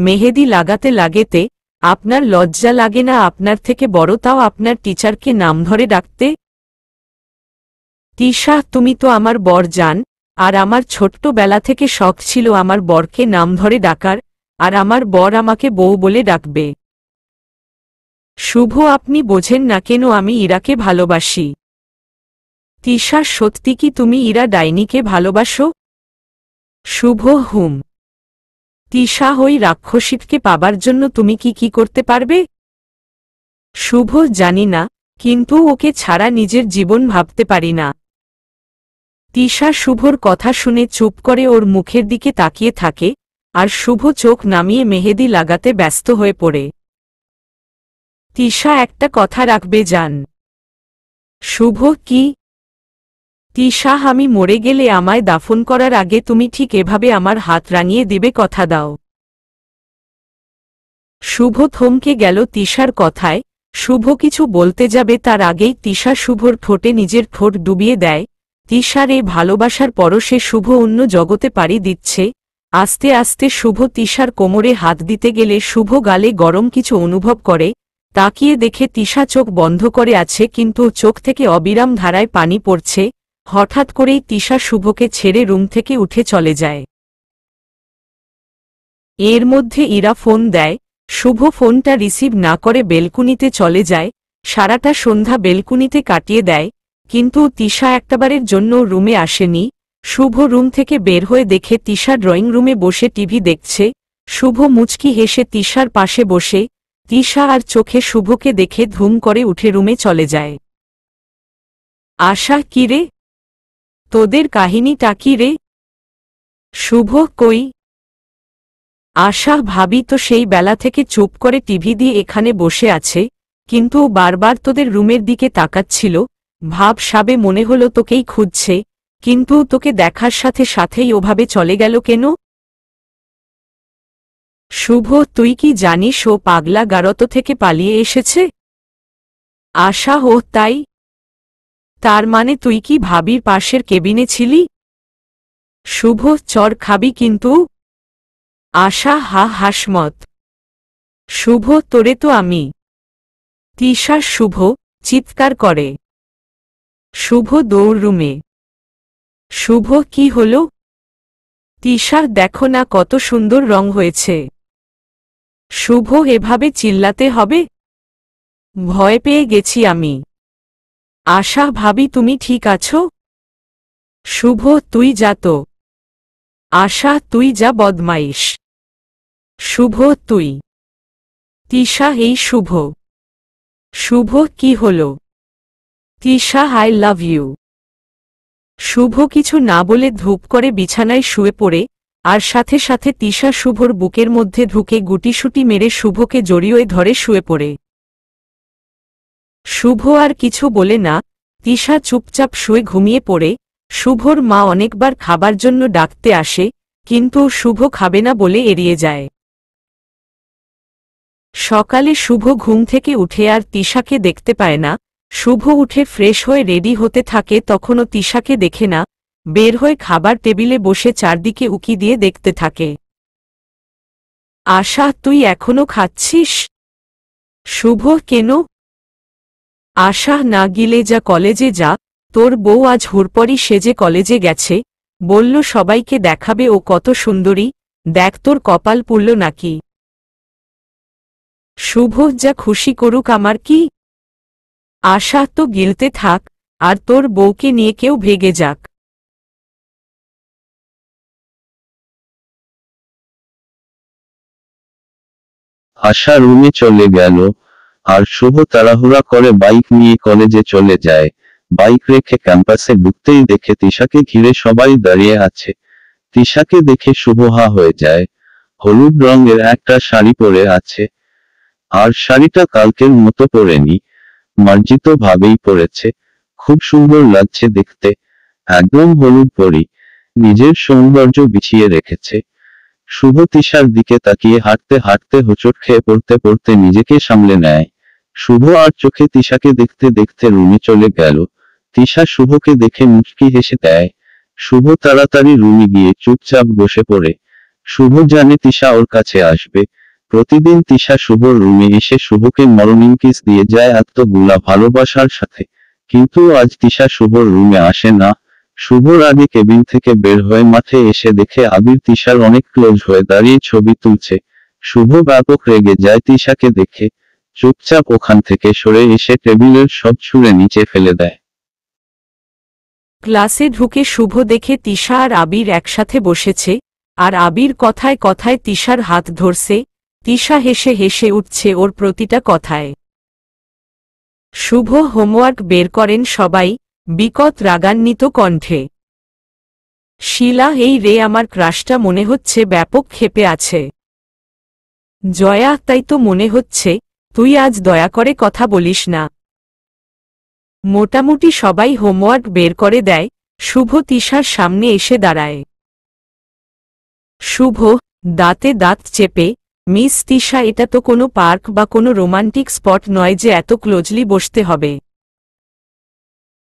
মেহেদি লাগাতে লাগেতে আপনার লজ্জা লাগে না আপনার থেকে বড় তাও আপনার টিচারকে নাম ধরে ডাকতে? তিশা তুমি তো আমার বর জান, আর আমার ছোট্টবেলা থেকে শখ ছিল আমার বরকে নাম ধরে ডাকার, আর আমার বর আমাকে বউ বলে ডাকবে। শুভ আপনি বোঝেন না কেন আমি ইরাকে ভালোবাসি। তিশা সত্যি কি তুমি ইরা ডাইনিকে ভালোবাসো? শুভ হুম। তিশা ওই রাক্ষসীকে পাবার জন্য তুমি কি করতে পারবে? শুভ জানি না, কিন্তু ওকে ছাড়া নিজের জীবন ভাবতে পারি না। তিশা শুভর কথা শুনে চুপ করে ওর মুখের দিকে তাকিয়ে থাকে, আর শুভ চোখ নামিয়ে মেহেদি লাগাতে ব্যস্ত হয়ে পড়ে। তিশা একটা কথা রাখবে জান। শুভ কি? তিশা আমি মরে গেলে আমায় দাফন করার আগে তুমি ঠিক এভাবে আমার হাত রাঙিয়ে দিবে, কথা দাও। শুভ থমকে গেল তিশার কথায়। শুভ কিছু বলতে যাবে তার আগেই তিশা শুভর ঠোঁটে নিজের ঠোঁট ডুবিয়ে দেয়। তিশার এই ভালোবাসার পরশে শুভ অন্য জগতে পাড়ি দিচ্ছে। আস্তে আস্তে শুভ তিশার কোমরে হাত দিতে গেলে শুভ গালে গরম কিছু অনুভব করে। তাকিয়ে দেখে তিশা চোখ বন্ধ করে আছে, কিন্তু চোখ থেকে অবিরাম ধারায় পানি পড়ছে। হঠাৎ করেই তিশা শুভকে ছেড়ে রুম থেকে উঠে চলে যায়। এর মধ্যে ইরা ফোন দেয়। শুভ ফোনটা রিসিভ না করে বেলকুনিতে চলে যায়। সারাটা সন্ধ্যা বেলকুনিতে কাটিয়ে দেয়, কিন্তু তিশা একটাবারের জন্য রুমে আসেনি। শুভ রুম থেকে বের হয়ে দেখে তিশা ড্রয়িং রুমে বসে টিভি দেখছে। শুভ মুচকি হেসে তিশার পাশে বসে। তিশা আর চোখে শুভকে দেখে ধুম করে উঠে রুমে চলে যায়। আশা কি রে, তোদের কাহিনীটা কি রে? শুভ কই? আশা ভাবি তো সেই বেলা থেকে চুপ করে টিভি দিয়ে এখানে বসে আছে, কিন্তু বারবার তোদের রুমের দিকে তাকাচ্ছিল। ভাব সাবে মনে হলো তোকেই খুঁজছে, কিন্তু তোকে দেখার সাথে সাথেই ওভাবে চলে গেল কেন? শুভ তুই কি জানিস ও পাগলা গারত থেকে পালিয়ে এসেছে? আশা ও তাই? তার মানে তুই কি ভাবির পাশের কেবিনে ছিলি? শুভ চর খাবি কিন্তু। আশা হা হাসমত। শুভ তোরে তো আমি। তিশা শুভ চিৎকার করে। শুভ দৌড় রুমে। শুভ কি হল? তিশার দেখো না কত সুন্দর রং হয়েছে। শুভ এভাবে চিল্লাতে হবে? ভয় পেয়ে গেছি আমি। আশা ভাবি তুমি ঠিক আছো? শুভ তুই যা তো। আশা তুই যা বদমাইশ। শুভ তুই। তিশা এই শুভ। শুভ কি হল? Tisha I love you. Shubho কিছু না বলে ধূপ করে বিছানায় শুয়ে পড়ে, আর সাথে সাথে তিশা শুভর বুকের মধ্যে ঢুকে গুটিসুটি মেরে শুভকে জড়িয়ে ধরে শুয়ে পড়ে। শুভ আর কিছু বলে না, তিশা চুপচাপ শুয়ে ঘুমিয়ে পড়ে। শুভর মা অনেকবার খাবার জন্য ডাকতে আসে, কিন্তু শুভ খাবে না বলে এড়িয়ে যায়। সকালে শুভ ঘুম থেকে উঠে আর তিশাকে দেখতে পায় না। শুভ উঠে ফ্রেশ হয়ে রেডি হতে থাকে, তখনও তিশাকে দেখে না। বের হয়ে খাবার টেবিলে বসে চারদিকে উকি দিয়ে দেখতে থাকে। আশা তুই এখনো খাচ্ছিস? শুভ কেন? আশা না গিলে যা কলেজে যা, তোর বউ আজ হুড়পড়ি সেজে কলেজে গেছে, বলল সবাইকে দেখাবে ও কত সুন্দরী, দেখ তোর কপাল পুড়ল নাকি। শুভ যা খুশি করুক আমার কি। আশা তো গিলতে থাক, আর তোর বউকে নিয়ে কেউ ভেগে যাক। আশা রুমে চলে গেল, আর শুভ তাড়াহুড়া করে বাইক নিয়ে কলেজে চলে যায়। বাইক রেখে ক্যাম্পাসে ঢুকতেই দেখে তিশাকে ঘিরে সবাই দাঁড়িয়ে আছে। তিশাকে দেখে শুভ হা হয়ে যায়। হলুদ রঙের একটা শাড়ি পরে আছে, আর শাড়িটা কালকের মতো পরেনি, মার্জিত ভাবেই পরেছে। খুব সুন্দর লাগছে দেখতে, একদম হলুদ পরি, নিজের সৌন্দর্য বিছিয়ে রেখেছে। শুভ তিশার দিকে তাকিয়ে হাঁটতে হাঁটতে হোঁচট খেয়ে পড়তে পড়তে নিজেকে সামলে নেয়। শুভ আর চোখে তিশাকে দেখতে দেখতে রুমে চলে গেল। তিশা শুভকে দেখে মুচকি হেসে দেয়। শুভ তাড়াতাড়ি রুমে গিয়ে চুপচাপ বসে পড়ে। শুভ জানে তিশা ওর কাছে আসবে। প্রতিদিন তিশা শুভর রুমে এসে শুভকে মর্নিং কিস দিয়ে যায় এতগুলা ভালোবাসার সাথে, কিন্তু আজ তিশা শুভর রুমে আসে না। শুভর আগে কেবিন থেকে বের হয়ে মাঠে এসে দেখে আবির তিশার অনেক ক্লোজ হয়ে দাঁড়িয়ে ছবি তুলছে। শুভ ব্যাপক রেগে যায় তিশাকে দেখে, চুপচাপ ওখান থেকে সরে এসে টেবিলের সব ছুঁড়ে নিচে ফেলে দেয়। ক্লাসে ঢুকে শুভ দেখে তিশা আর আবির একসাথে বসেছে, আর আবির কথায় কথায় তিশার হাত ধরছে। তিশা হেসে হেসে উঠছে ওর প্রতিটা কথায়। শুভ হোমওয়ার্ক বের করেন সবাই, বিকট রাগান্বিত কণ্ঠে। শিলা, এই রে আমার ক্রাশটা মনে হচ্ছে ব্যাপক ক্ষেপে আছে। জয়া, তাই তো মনে হচ্ছে, তুই আজ দয়া করে কথা বলিস না। মোটামুটি সবাই হোমওয়ার্ক বের করে দেয়। শুভ তিশার সামনে এসে দাঁড়ায়। শুভ দাঁতে দাঁত চেপে, মিস তিশা, এটা তো কোনো পার্ক বা কোনো রোমান্টিক স্পট নয় যে এত ক্লোজলি বসতে হবে।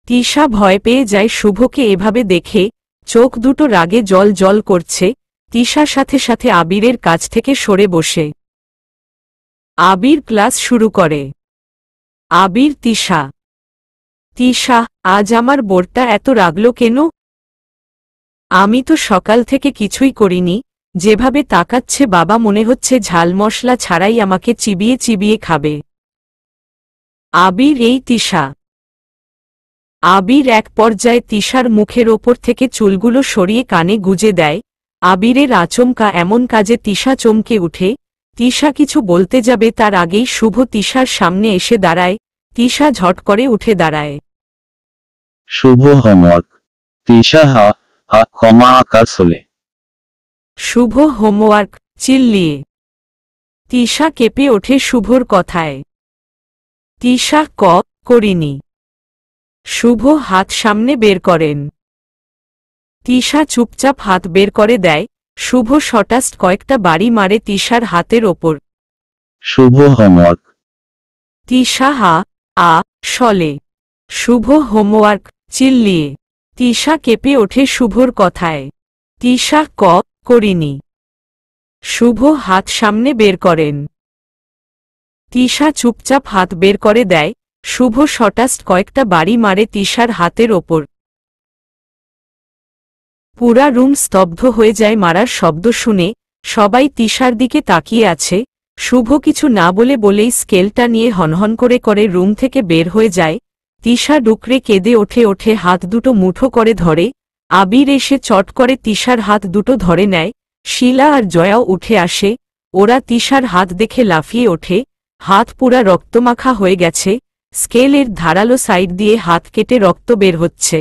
তিশা ভয় পেয়ে যায় শুভকে এভাবে দেখে, চোখ দুটো রাগে জল জল করছে। তিশা সাথে সাথে আবিরের কাছ থেকে সরে বসে। আবির ক্লাস শুরু করে। আবির, তিশা। তিশা, আজ আমার বোরটা এত রাগলো কেন? আমি তো সকাল থেকে কিছুই করিনি, যেভাবে তাকাচ্ছে বাবা মনে হচ্ছে ঝাল মশলা ছাড়াই আমাকে চিবিয়ে চিবিয়ে খাবে। আবির, এই তিশা। আবির এক পর্যায়ে তিশার মুখের ওপর থেকে চুলগুলো সরিয়ে কানে গুজে দেয়। আবিরের আচমকা এমন কাজে তিশা চমকে উঠে। তিশা কিছু বলতে যাবে তার আগেই শুভ তিশার সামনে এসে দাঁড়ায়। তিশা ঝট করে উঠে দাঁড়ায়। শুভ হোমওয়ার্ক। তিশা হা হা ক্ষমা আকার চলে। শুভ হোমওয়ার্ক চিল্লিয়ে। তিশা কেঁপে ওঠে শুভর কথায়। তিশা, করিনি। শুভ হাত সামনে বের করেন। তিশা চুপচাপ হাত বের করে দেয়। শুভ শটাস্ট কয়েকটা বাড়ি মারে তিশার হাতের ওপর। শুভ হোমওয়ার্ক। তিশা হা আ শলে। শুভ হোমওয়ার্ক চিল্লিয়ে। তিশা কেঁপে ওঠে শুভর কথায়। তিশা, করিনি। শুভ হাত সামনে বের করেন। তিশা চুপচাপ হাত বের করে দেয়। শুভ শটাস্ট কয়েকটা বাড়ি মারে তিশার হাতের ওপর। পুরা রুম স্তব্ধ হয়ে যায় মারার শব্দ শুনে। সবাই তিশার দিকে তাকিয়ে আছে। শুভ কিছু না বলেই স্কেলটা নিয়ে হনহন করে রুম থেকে বের হয়ে যায়। তিশা ডুকরে কেঁদে ওঠে হাত দুটো মুঠো করে ধরে। আবির এসে চট করে তিশার হাত দুটো ধরে নেয়। শিলা আর জয়াও উঠে আসে। ওরা তিশার হাত দেখে লাফিয়ে ওঠে। হাত পুরা রক্তমাখা হয়ে গেছে। স্কেলের ধারালো সাইড দিয়ে হাত কেটে রক্ত বের হচ্ছে।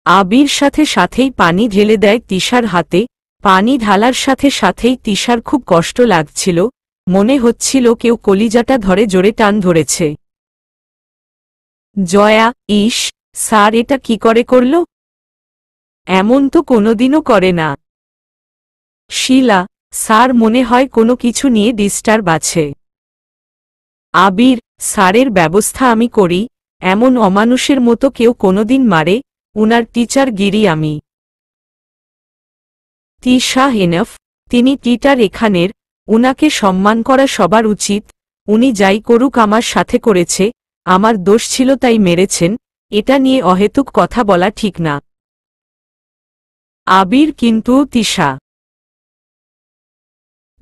আবির সাথে সাথেই পানি ঢেলে দেয় তিশার হাতে। পানি ঢালার সাথে সাথেই তিশার খুব কষ্ট লাগছিল, মনে হচ্ছিল কেউ কলিজাটা ধরে জোরে টান ধরেছে। জয়া, ইস, স্যার এটা কি করে করল? এমন তো কোনোদিনও করে না। শিলা, স্যার মনে হয় কোনো কিছু নিয়ে ডিস্টার্ব আছে। আবির, স্যারের ব্যবস্থা আমি করি। এমন অমানুষের মতো কেউ কোনোদিন মারে? উনার টিচার গিরি আমি। তিশা, এনফ, তিনি টিচার এখানের, উনাকে সম্মান করা সবার উচিত। উনি যাই করুক আমার সাথে করেছে, আমার দোষ ছিল তাই মেরেছেন, এটা নিয়ে অহেতুক কথা বলা ঠিক না। আবির, কিন্তু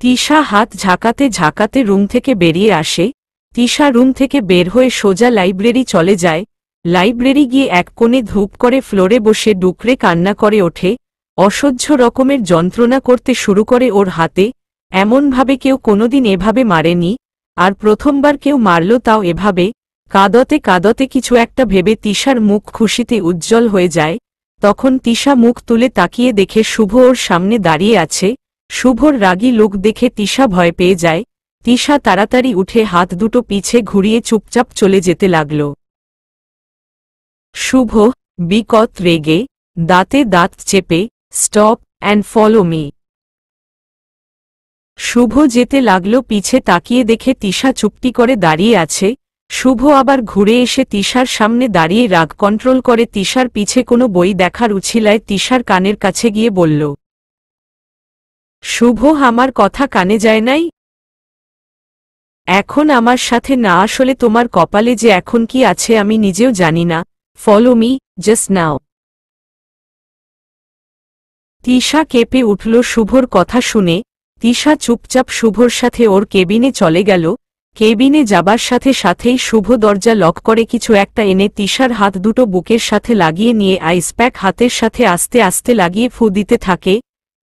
তিশা হাত ঝাঁকাতে ঝাঁকাতে রুম থেকে বেরিয়ে আসে। তিশা রুম থেকে বের হয়ে সোজা লাইব্রেরি চলে যায়। লাইব্রেরি গিয়ে এক কোণে ধূপ করে ফ্লোরে বসে ডুকরে কান্না করে ওঠে। অসহ্য রকমের যন্ত্রণা করতে শুরু করে ওর হাতে, এমনভাবে কেউ কোনোদিন এভাবে মারেনি, আর প্রথমবার কেউ মারল তাও এভাবে। কাঁদতে কাঁদতে কিছু একটা ভেবে তিশার মুখ খুশিতে উজ্জ্বল হয়ে যায়। তখন তিশা মুখ তুলে তাকিয়ে দেখে শুভ ওর সামনে দাঁড়িয়ে আছে। শুভর রাগী লোক দেখে তিশা ভয় পেয়ে যায়। তিশা তাড়াতাড়ি উঠে হাত দুটো পিছে ঘুরিয়ে চুপচাপ চলে যেতে লাগল। শুভ বিকট রেগে, দাঁতে দাঁত চেপে, স্টপ অ্যান্ড ফলো মি। শুভ যেতে লাগল। পিছে তাকিয়ে দেখে তিশা চুপটি করে দাঁড়িয়ে আছে। শুভ আবার ঘুরে এসে তিশার সামনে দাঁড়িয়ে রাগ কন্ট্রোল করে তিশার পিছে কোনো বই দেখার উছিলায় তিশার কানের কাছে গিয়ে বলল, শুভ, আমার কথা কানে যায় নাই? এখন আমার সাথে না আসলে তোমার কপালে যে এখন কি আছে আমি নিজেও জানি না। Follow me, just now. Tisha কেঁপে উঠল শুভর কথা শুনে। তিশা চুপচাপ শুভর সাথে ওর কেবিনে চলে গেল। কেবিনে যাবার সাথে সাথেই শুভ দরজা লক করে কিছু একটা এনে তিশার হাত দুটো বুকের সাথে লাগিয়ে নিয়ে আইসপ্যাক হাতের সাথে আস্তে আস্তে লাগিয়ে ফু দিতে থাকে।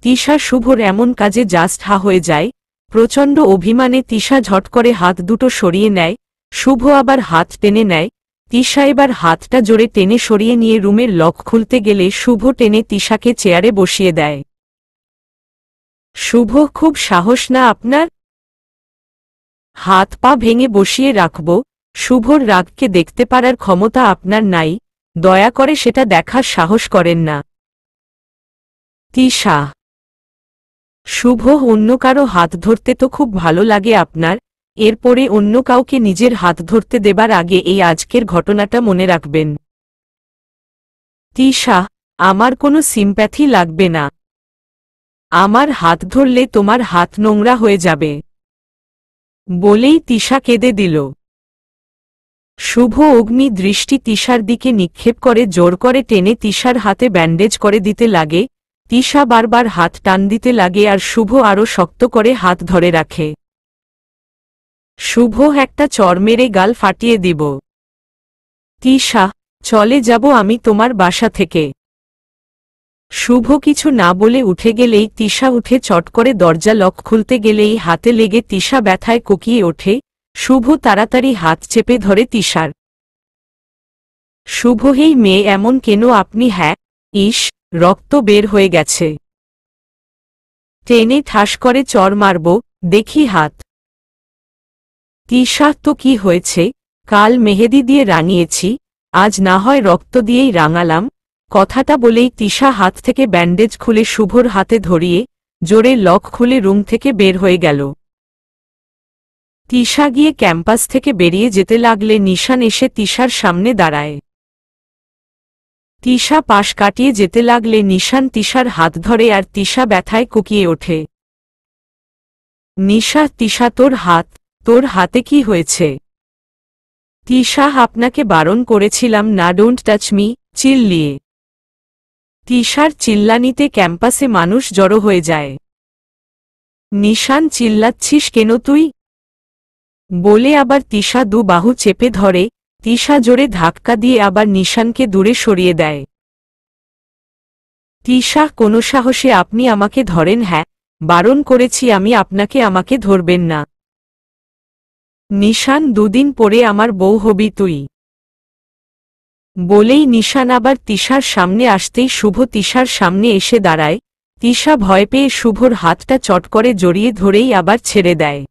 তিশা শুভর এমন কাজে জাস্ট হা হয়ে যায়। প্রচণ্ড অভিমানে তিশা ঝট করে হাত দুটো সরিয়ে নেয়। শুভ আবার হাত টেনে নেয়। তিশা এবার হাতটা জোরে টেনে সরিয়ে নিয়ে রুমের লক খুলতে গেলে শুভ টেনে তিশাকে চেয়ারে বসিয়ে দেয়। শুভ, খুব সাহস না আপনার? হাত পা ভেঙে বসিয়ে রাখব? শুভর রাগকে দেখতে পারার ক্ষমতা আপনার নাই, দয়া করে সেটা দেখার সাহস করেন না। তিশা, শুভ, অন্য কারো হাত ধরতে তো খুব ভালো লাগে আপনার, এরপরে অন্য কাউকে নিজের হাত ধরতে দেবার আগে এই আজকের ঘটনাটা মনে রাখবেন। তিশা, আমার কোনো সিম্প্যাথি লাগবে না। আমার হাত ধরলে তোমার হাত নোংরা হয়ে যাবে। বলেই তিশা কেঁদে দিল। শুভ অগ্নি দৃষ্টি তিশার দিকে নিক্ষেপ করে জোর করে টেনে তিশার হাতে ব্যান্ডেজ করে দিতে লাগে। তিশা বারবার হাত টান দিতে লাগে আর শুভ আরও শক্ত করে হাত ধরে রাখে। শুভ একটা চড় মেরে গাল ফাটিয়ে দিব। তিশা, চলে যাব আমি তোমার বাসা থেকে। শুভ কিছু না বলে উঠে গেলেই তিশা উঠে চট করে দরজা লক খুলতে গেলেই হাতে লেগে তিশা ব্যথায় কোকিয়ে ওঠে। শুভ তাড়াতাড়ি হাত চেপে ধরে তিশার। শুভ, হেই মেয়ে, এমন কেন আপনি? হ্যাঁ, ইস, রক্ত বের হয়ে গেছে। টেনে ঠাস করে চড় মারব, দেখি হাত। তিশা, তো কি হয়েছে? কাল মেহেদি দিয়ে রাঙিয়েছি, আজ না হয় রক্ত দিয়েই রাঙালাম। কথাটা বলেই তিশা হাত থেকে ব্যান্ডেজ খুলে শুভর হাতে ধরিয়ে জোরে লক খুলে রুম থেকে বের হয়ে গেল। তিশা গিয়ে ক্যাম্পাস থেকে বেরিয়ে যেতে লাগলে নিশান এসে তিশার সামনে দাঁড়ায়। তিশা পাশ কাটিয়ে যেতে লাগলে নিশান তিশার হাত ধরে আর তিশা ব্যথায় কুকিয়ে ওঠে। নিশা, তিশা, তোর হাতে কি হয়েছে? তিশা, আপনাকে বারণ করেছিলাম না, ডোন্ট টাচ মি, চিল্লিয়ে। তিশার চিল্লানিতে ক্যাম্পাসে মানুষ জড়ো হয়ে যায়। নিশান, চিল্লাচ্ছিস কেন তুই? বলে আবার তিশা দু বাহু চেপে ধরে। তিশা জোরে ধাক্কা দিয়ে আবার নিশানকে দূরে সরিয়ে দেয়। তিশা, কোনো সাহসে আপনি আমাকে ধরেন? হ্যাঁ, বারণ করেছি আমি আপনাকে, আমাকে ধরবেন না। নিশান, দুদিন পরে আমার বউ হবি তুই। বলেই নিশান আবার তিশার সামনে আসতেই শুভ তিশার সামনে এসে দাঁড়ায়। তিশা ভয় পেয়ে শুভর হাতটা চট করে জড়িয়ে ধরেই আবার ছেড়ে দেয়।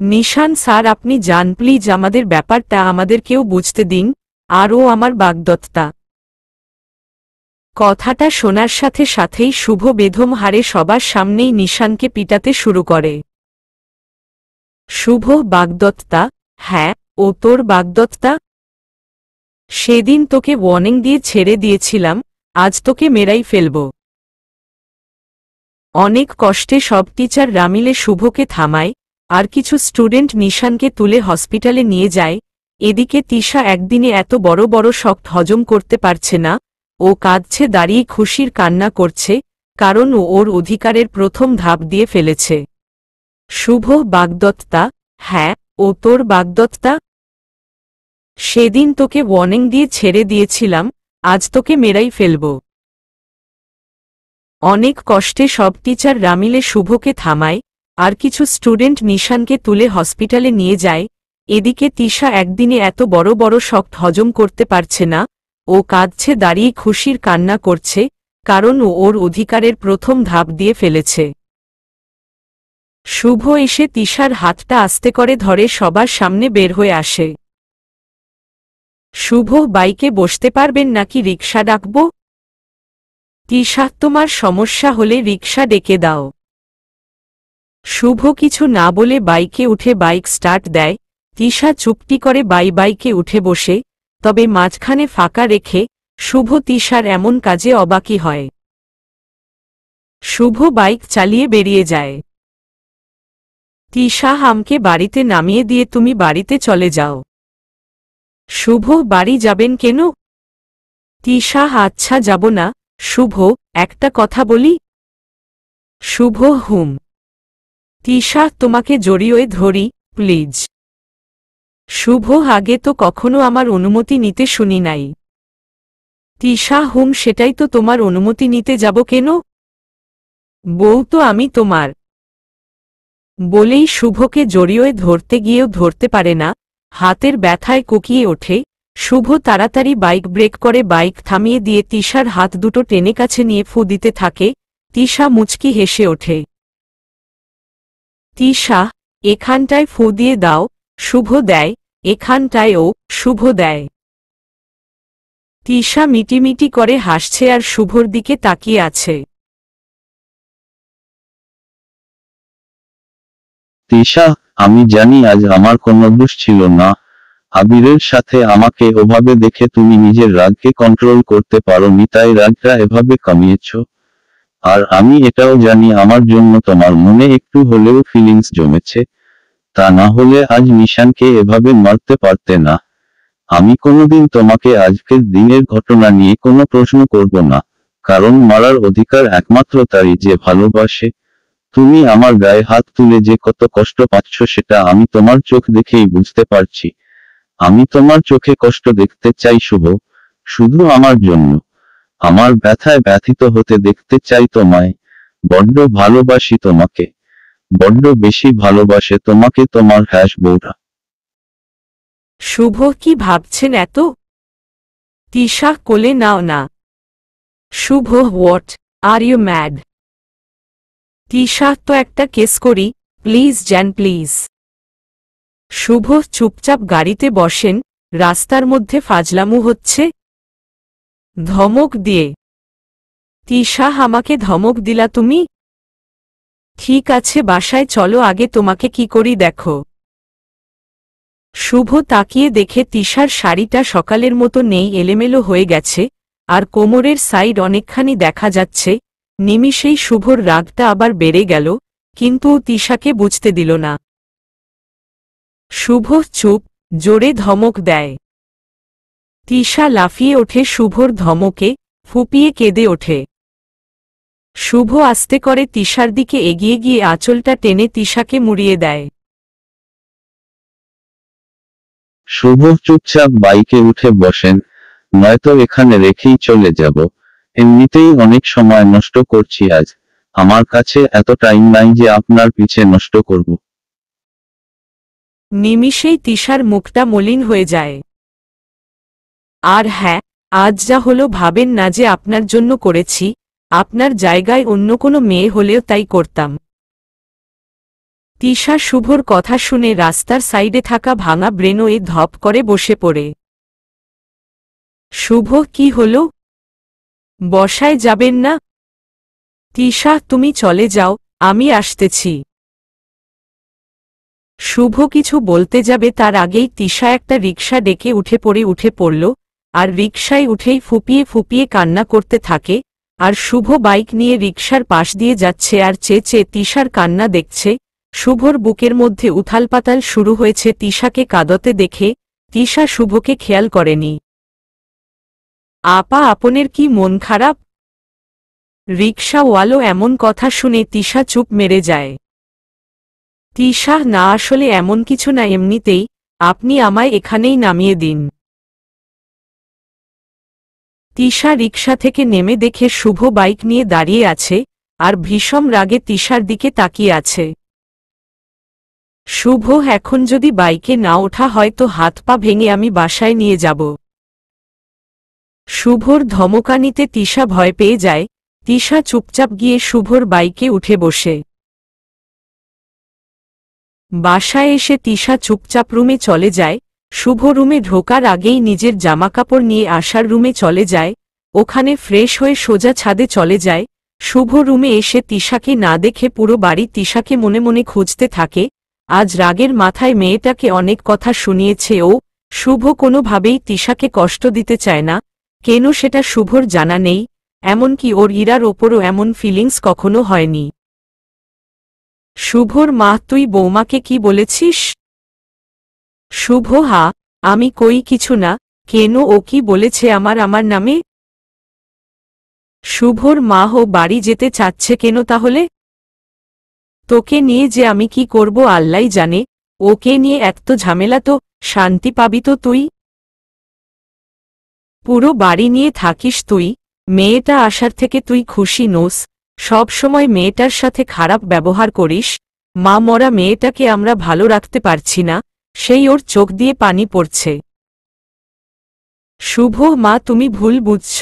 নিশান, স্যার আপনি যান প্লিজ, আমাদের ব্যাপারটা আমাদেরকেও বুঝতে দিন, আর ও আমার বাগদত্তা। কথাটা শোনার সাথে সাথেই শুভ বেদম হারে সবার সামনেই নিশানকে পিটাতে শুরু করে। শুভ, বাগদত্তা? হ্যাঁ, ও তোর বাগদত্তা। সেদিন তোকে ওয়ার্নিং দিয়ে ছেড়ে দিয়েছিলাম, আজ তোকে মেরাই ফেলব। অনেক কষ্টে সব টিচাররা মিলে শুভকে থামায়, আর কিছু স্টুডেন্ট নিশানকে তুলে হসপিটালে নিয়ে যায়। এদিকে তিশা একদিনে এত বড় বড় শক হজম করতে পারছে না। ও কাঁদছে, দাঁড়িয়ে খুশির কান্না করছে, কারণ ও ওর অধিকারের প্রথম ধাপ দিয়ে ফেলেছে। শুভ, বাগদত্তা? হ্যাঁ, ও তোর বাগদত্তা। সেদিন তোকে ওয়ার্নিং দিয়ে ছেড়ে দিয়েছিলাম, আজ তোকে মেরাই ফেলব। অনেক কষ্টে সব টিচাররা মিলে শুভকে থামায়, আর কিছু স্টুডেন্ট নিশানকে তুলে হসপিটালে নিয়ে যায়। এদিকে তিশা একদিনে এত বড় বড় শক হজম করতে পারছে না, ও কাঁদছে, দাঁড়িয়ে খুশির কান্না করছে, কারণ ও ওর অধিকারের প্রথম ধাপ দিয়ে ফেলেছে। শুভ এসে তিশার হাতটা আস্তে করে ধরে সবার সামনে বের হয়ে আসে। শুভ, বাইকে বসতে পারবেন নাকি রিকশা ডাকব? তিশা, তোমার সমস্যা হলে রিকশা ডেকে দাও। শুভ কিছু না বলে বাইকে উঠে বাইক স্টার্ট দেয়। তিশা চুপটি করে বাইকে উঠে বসে, তবে মাঝখানে ফাঁকা রেখে শুভ তিশার এমন কাজে অবাকই হয়। শুভ বাইক চালিয়ে বেরিয়ে যায়। তিশা, আমাকে বাড়িতে নামিয়ে দিয়ে তুমি বাড়িতে চলে যাও। শুভ, বাড়ি যাবেন কেন? তিশা, আচ্ছা যাব না। শুভ, একটা কথা বলি? শুভ, হুম। তিশা, তোমাকে জড়িয়ে ধরি প্লিজ। শুভ, আগে তো কখনো আমার অনুমতি নিতে শুনি নাই। তিশা, হুম, সেটাই তো, তোমার অনুমতি নিতে যাব কেন? বউ তো আমি তোমার। বলেই শুভকে জড়িয়ে ধরতে গিয়েও ধরতে পারে না, হাতের ব্যথায় কুকিয়ে ওঠে। শুভ তাড়াতাড়ি বাইক ব্রেক করে বাইক থামিয়ে দিয়ে তিশার হাত দুটো টেনে কাছে নিয়ে ফু দিতে থাকে। তিশা মুচকি হেসে ওঠে। তিশা, এখানটায় ফু দিয়ে দাও। শুভ দেয়। এখানটায় ও শুভ দেয়। তিশা মিটিমিটি করে হাসছে আর শুভর দিকে তাকিয়ে আছে। তিশা, আমি জানি আজ আমার কোনো দোষ ছিল না। আবিরের সাথে আমাকে ওভাবে দেখে তুমি নিজের রাগকে কন্ট্রোল করতে পারোনি, তাই রাগটা এভাবে কমিয়েছ। আর আমি এটাও জানি আমার জন্য তোমার মনে একটু হলেও ফিলিংস জমেছে, তা না হলে আজ নিশানকে এভাবে মারতে পারতে না। আমি কোনোদিন তোমাকে আজকের দিনের ঘটনা নিয়ে কোনো প্রশ্ন করব না, কারণ মারার অধিকার একমাত্র তারই যে ভালোবাসে। তুমি আমার গায়ে হাত তুলে যে কত কষ্ট পাচ্ছ সেটা আমি তোমার চোখ দেখেই বুঝতে পারছি। আমি তোমার চোখে কষ্ট দেখতে চাই শুভ, শুধু আমার জন্য। আমার ব্যথায় ব্যথিত হতে দেখতে চাই তোমায়। বড্ড ভালোবাসি তোমাকে, বড্ড বেশি ভালোবাসে তোমাকে তোমার হ্যাশ বউটা। শুভ, কি ভাবছেন এত? তিশা, কোলে নাও না। Shubho, what are you mad? Tisha, তো একটা কেস করি প্লিজ, জ্যান প্লিজ। শুভ চুপচাপ গাড়িতে বসেন, রাস্তার মধ্যে ফাজলামু হচ্ছে। ধমক দিয়ে। তিশা, আমাকে ধমক দিলা তুমি? ঠিক আছে, বাসায় চলো, আগে তোমাকে কি করি দেখো। শুভ তাকিয়ে দেখে তিশার শাড়িটা সকালের মতো নেই, এলোমেলো হয়ে গেছে, আর কোমরের সাইড অনেকখানি দেখা যাচ্ছে। নিমিষেই শুভর রাগটা আবার বেড়ে গেল, কিন্তু ও তিশাকে বুঝতে দিল না। শুভ চুপ, জোরে ধমক দেয়। তিশা লাফিয়ে ওঠে শুভর ধমকে, ফুপিয়ে কেঁদে ওঠে। শুভ আস্তে করে তিশার দিকে এগিয়ে গিয়ে আঁচলটা টেনে তিশাকে মুড়িয়ে দেয়। শুভ চুপচাপ বাইকে উঠে বসেন, নয়তো এখানে রেখেই চলে যাব। এমনিতেই অনেক সময় নষ্ট করছি আজ, আমার কাছে এত টাইম নাই যে আপনার পিছে নষ্ট করব। নিমিষেই তিশার মুখটা মলিন হয়ে যায়। আর হ্যাঁ, আজ যা হলো ভাবেন না যে আপনার জন্য করেছি, আপনার জায়গায় অন্য কোনো মেয়ে হলেও তাই করতাম। তিশা শুভর কথা শুনে রাস্তার সাইডে থাকা ভাঙা ব্রেনোয়ে ধপ করে বসে পড়ে। শুভ, কি হলো? বসায় যাবেন না? তিশা, তুমি চলে যাও, আমি আসতেছি। শুভ কিছু বলতে যাবে তার আগেই তিশা একটা রিকশা ডেকে উঠে পড়ল, আর রিকশায় উঠেই ফুপিয়ে ফুপিয়ে কান্না করতে থাকে। আর শুভ বাইক নিয়ে রিকশার পাশ দিয়ে যাচ্ছে আর চেয়ে তিশার কান্না দেখছে। শুভর বুকের মধ্যে উথালপাতাল শুরু হয়েছে তিশাকে কাঁদতে দেখে। তিশা শুভকে খেয়াল করেনি। আপা, আপনের কি মন খারাপ? রিকশাওয়ালো এমন কথা শুনে তিশা চুপ মেরে যায়। তিশা, না আসলে এমন কিছু না, এমনিতেই আপনি আমায় এখানেই নামিয়ে দিন। তিশা রিকশা থেকে নেমে দেখে শুভ বাইক নিয়ে দাঁড়িয়ে আছে আর ভীষণ রাগে তিশার দিকে তাকিয়ে আছে। শুভ, এখন যদি বাইকে না ওঠা হয় তো হাত পা ভেঙে আমি বাসায় নিয়ে যাব। শুভর ধমকানিতে তিশা ভয় পেয়ে যায়। তিশা চুপচাপ গিয়ে শুভর বাইকে উঠে বসে। বাসায় এসে তিশা চুপচাপ রুমে চলে যায়। শুভ রুমে ঢোকার আগেই নিজের জামাকাপড় নিয়ে আসার রুমে চলে যায়। ওখানে ফ্রেশ হয়ে সোজা ছাদে চলে যায়। শুভ রুমে এসে তিশাকে না দেখে পুরো বাড়ি তিশাকে মনে মনে খুঁজতে থাকে। আজ রাগের মাথায় মেয়েটাকে অনেক কথা শুনিয়েছে ও। শুভ কোনোভাবেই তিশাকে কষ্ট দিতে চায় না, কেন সেটা শুভর জানা নেই। এমনকি ওর ইরার ওপরও এমন ফিলিংস কখনো হয়নি। শুভর মা, তুই বৌমাকে কি বলেছিস? শুভ, হা, আমি কই কিছু না। কেন, ও কি বলেছে আমার নামে? শুভর মা, ও বাড়ি যেতে চাচ্ছে কেন তাহলে? তোকে নিয়ে যে আমি কি করব আল্লাই জানে। ওকে নিয়ে এত ঝামেলা, তো শান্তি পাবি তো তুই? পুরো বাড়ি নিয়ে থাকিস তুই। মেয়েটা আসার থেকে তুই খুশি নোস। সব সময় মেয়েটার সাথে খারাপ ব্যবহার করিস। মা মরা মেয়েটাকে আমরা ভালো রাখতে পারছি না, সেই ওর চোখ দিয়ে পানি পড়ছে। শুভ, মা তুমি ভুল বুঝছ।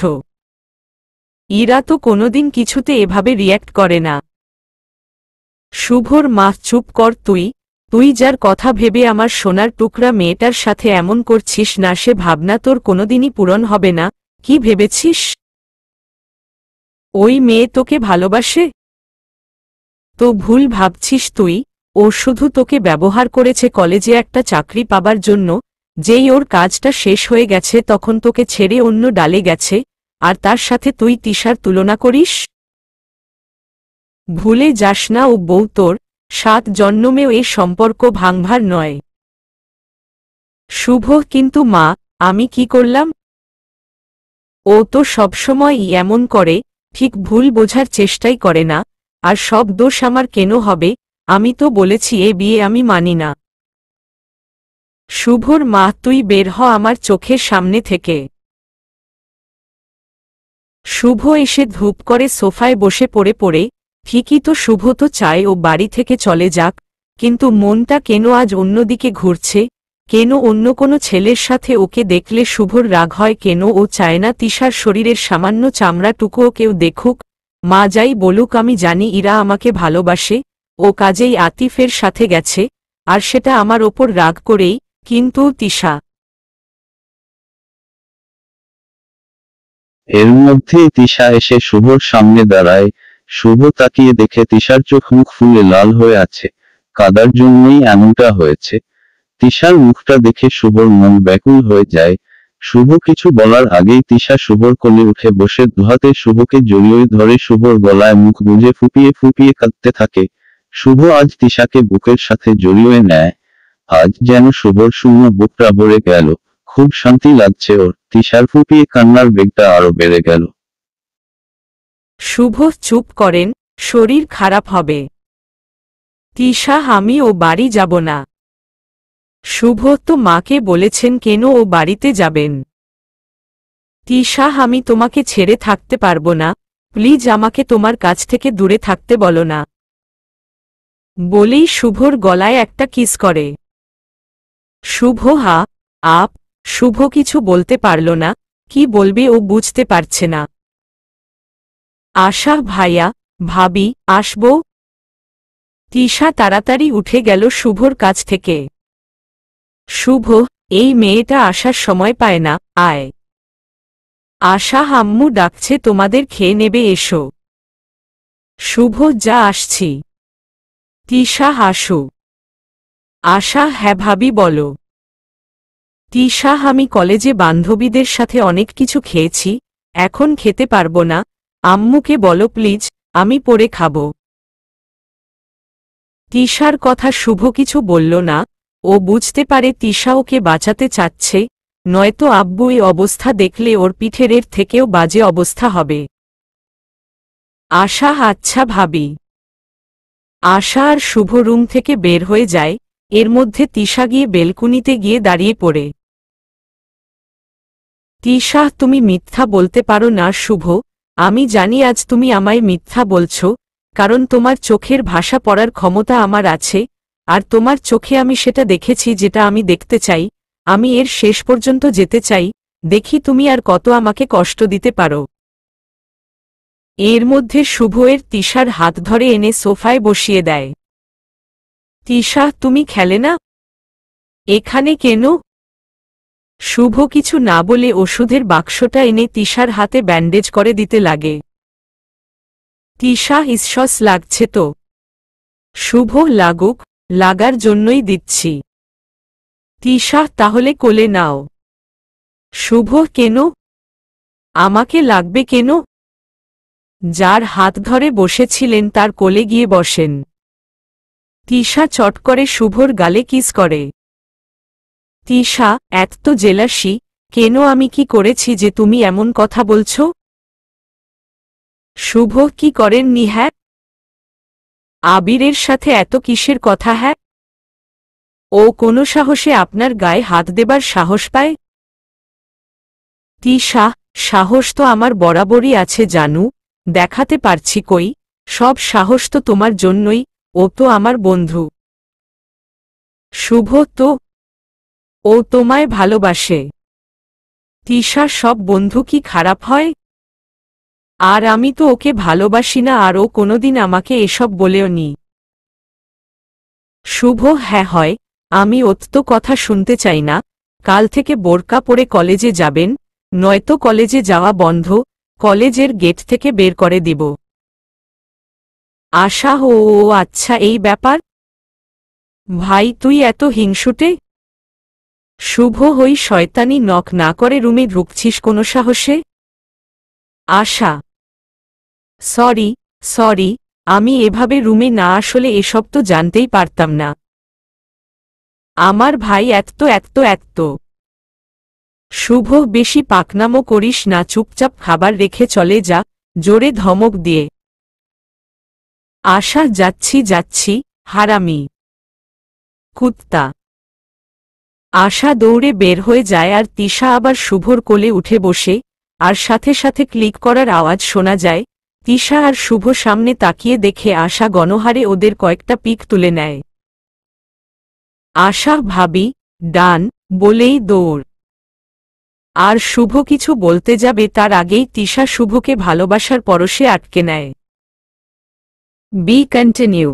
ইরা তো কোনোদিন কিছুতে এভাবে রিয়্যাক্ট করে না। শুভর মা, চুপ কর তুই। তুই যার কথা ভেবে আমার সোনার টুকরা মেয়েটার সাথে এমন করছিস না, সে ভাবনা তোর কোনোদিনই পূরণ হবে না। কি ভেবেছিস ওই মেয়ে তোকে ভালোবাসে? তো ভুল ভাবছিস তুই। ও শুধু তোকে ব্যবহার করেছে কলেজে একটা চাকরি পাবার জন্য। যেই ওর কাজটা শেষ হয়ে গেছে তখন তোকে ছেড়ে অন্য ডালে গেছে, আর তার সাথে তুই তিশার তুলনা করিস? ভুলে যাস না, ও বউ তোর। 7 জন্মেও এ সম্পর্ক ভাঙভার নয়। শুভ, কিন্তু মা, আমি কি করলাম? ও তো সবসময়ই এমন করে, ঠিক ভুল বোঝার চেষ্টাই করে না। আর সব দোষ আমার কেন হবে? আমি তো বলেছি এ বিয়ে আমি মানি না। শুভর মা, তুই বের হ আমার চোখের সামনে থেকে। শুভ এসে ধূপ করে সোফায় বসে পড়ে। ঠিকই তো, শুভ তো চায় ও বাড়ি থেকে চলে যাক, কিন্তু মনটা কেন আজ অন্যদিকে ঘুরছে। কেন অন্য কোনো ছেলের সাথে ওকে দেখলে শুভর রাগ হয়? কেন ও চায় না তিশার শরীরের সামান্য চামড়াটুকুও কেউ দেখুক? মা যাই বলুক, আমি জানি ইরা আমাকে ভালোবাসে। ও কাজেই আতিফের সাথে গেছে, আর সেটা আমার ওপর রাগ করেই। কিন্তু তিশা। এর মধ্যেই তিশা এসে শুভর সামনে দাঁড়ায়। শুভ তাকিয়ে দেখে তিশার চোখ মুখ ফুলে লাল হয়ে আছে। কাদার জন্যই এমনটা হয়েছে। তিশার মুখটা দেখে শুভর মন ব্যাকুল হয়ে যায়। শুভ কিছু বলার আগেই তিশা শুভর কোলে উঠে বসে দুহাতে শুভকে জড়িয়ে ধরে শুভর গলায় মুখ গুঁজে ফুপিয়ে ফুপিয়ে কাঁদতে থাকে। শুভ আজ তিশাকে বুকের সাথে জড়িয়ে নেয়। আজ যেন শুভর শূন্য বুকটা ভরে গেল। খুব শান্তি লাগছে ওর। তিশার ফুপিয়ে কান্নার বেগটা আরো বেড়ে গেল। শুভ চুপ করেন, শরীর খারাপ হবে। তিশা, আমি ও বাড়ি যাব না। শুভ তো মাকে বলেছেন কেন ও বাড়িতে যাবেন? তিশা, আমি তোমাকে ছেড়ে থাকতে পারবো না। প্লিজ আমাকে তোমার কাছ থেকে দূরে থাকতে বলো না। বলেই শুভর গলায় একটা কিস করে। শুভ হা আপ। শুভ কিছু বলতে পারল না। কি বলবে ও বুঝতে পারছে না। আশা, ভাইয়া, ভাবি, আসবো। তিশা তাড়াতাড়ি উঠে গেল শুভর কাছ থেকে। শুভ, এই মেয়েটা আসার সময় পায় না, আয়। আশা, আম্মু ডাকছে, তোমাদের খেয়ে নেবে, এসো। শুভ, যা আসছি। তিশা, হাসু। আশা, হ্যাঁ ভাবি বলো। তিশা, আমি কলেজে বান্ধবীদের সাথে অনেক কিছু খেয়েছি, এখন খেতে পারবো না। আম্মুকে বলো প্লিজ, আমি পরে খাব। তিশার কথা শুভ কিছু বলল না। ও বুঝতে পারে তিশা ওকে বাঁচাতে চাচ্ছে, নয়তো আব্বু এই অবস্থা দেখলে ওর পিঠের এর থেকেও বাজে অবস্থা হবে। আশা, আচ্ছা ভাবি। আশা আর শুভ রুম থেকে বের হয়ে যায়। এর মধ্যে তিশা গিয়ে বেলকুনিতে গিয়ে দাঁড়িয়ে পড়ে। তিশা, তুমি মিথ্যা বলতে পারো না শুভ। আমি জানি আজ তুমি আমায় মিথ্যা বলছো, কারণ তোমার চোখের ভাষা পড়ার ক্ষমতা আমার আছে, আর তোমার চোখে আমি সেটা দেখেছি যেটা আমি দেখতে চাই। আমি এর শেষ পর্যন্ত যেতে চাই, দেখি তুমি আর কত আমাকে কষ্ট দিতে পারো। এর মধ্যে শুভ এর তিশার হাত ধরে এনে সোফায় বসিয়ে দেয়। তিশা, তুমি খেলে না? এখানে কেন? শুভ কিছু না বলে ওষুধের বাক্সটা এনে তিশার হাতে ব্যান্ডেজ করে দিতে লাগে। তিশা, ইসসস লাগছে তো? শুভ, লাগুক, লাগার জন্যই দিচ্ছি। তিশা, তাহলে কোলে নাও। শুভ, কেন? আমাকে লাগবে কেন? যার হাত ধরে বসেছিলেন তার কোলে গিয়ে বসেন। তিশা চট করে শুভর গালে কিস করে। তিশা, এত জেলাসি কেন? আমি কি করেছি যে তুমি এমন কথা বলছো? শুভ, কি করেননি? হ্যাঁ, আবিরের সাথে এত কিসের কথা? হ্যাঁ, ও কোনো সাহসে আপনার গায়ে হাত দেবার সাহস পায়? তিশা, সাহস তো আমার বরাবরই আছে জানু, দেখাতে পারছি কই? সব সাহস তো তোমার জন্যই, ও তো আমার বন্ধু। শুভ, তো ও তোমায় ভালোবাসে। তিশা, সব বন্ধু কি খারাপ হয়? আর আমি তো ওকে ভালোবাসি না, আর ও কোনোদিন আমাকে এসব বলেও নি। শুভ, হ্যাঁ হয়। আমি অত কথা শুনতে চাই না। কাল থেকে বোরকা পরে কলেজে যাবেন, নয়তো কলেজে যাওয়া বন্ধ, কলেজের গেট থেকে বের করে দিব। আশা, ও আচ্ছা, এই ব্যাপার। ভাই, তুই এত হিংসুটে? শুভ, হই শয়তানি নক না করে রুমে ঢুকছিস কোনো সাহসে? আশা, সরি সরি, আমি এভাবে রুমে না আসলে এসব তো জানতেই পারতাম না। আমার ভাই এত। শুভ, বেশি পাকনামো করিস না, চুপচাপ খাবার রেখে চলে যা, জোরে ধমক দিয়ে। আশা, যাচ্ছি, হারামি কুত্তা। আশা দৌড়ে বের হয়ে যায়, আর তিশা আবার শুভর কোলে উঠে বসে, আর সাথে সাথে ক্লিক করার আওয়াজ শোনা যায়। তিশা আর শুভ সামনে তাকিয়ে দেখে আশা গণহারে ওদের কয়েকটা পিক তুলে নেয়। আশা, ভাবি, ডান বলেই দৌড়। আর শুভ কিছু বলতে যাবে তার আগেই তিশা শুভকে ভালোবাসার পরশে আটকে নেয়। B continue.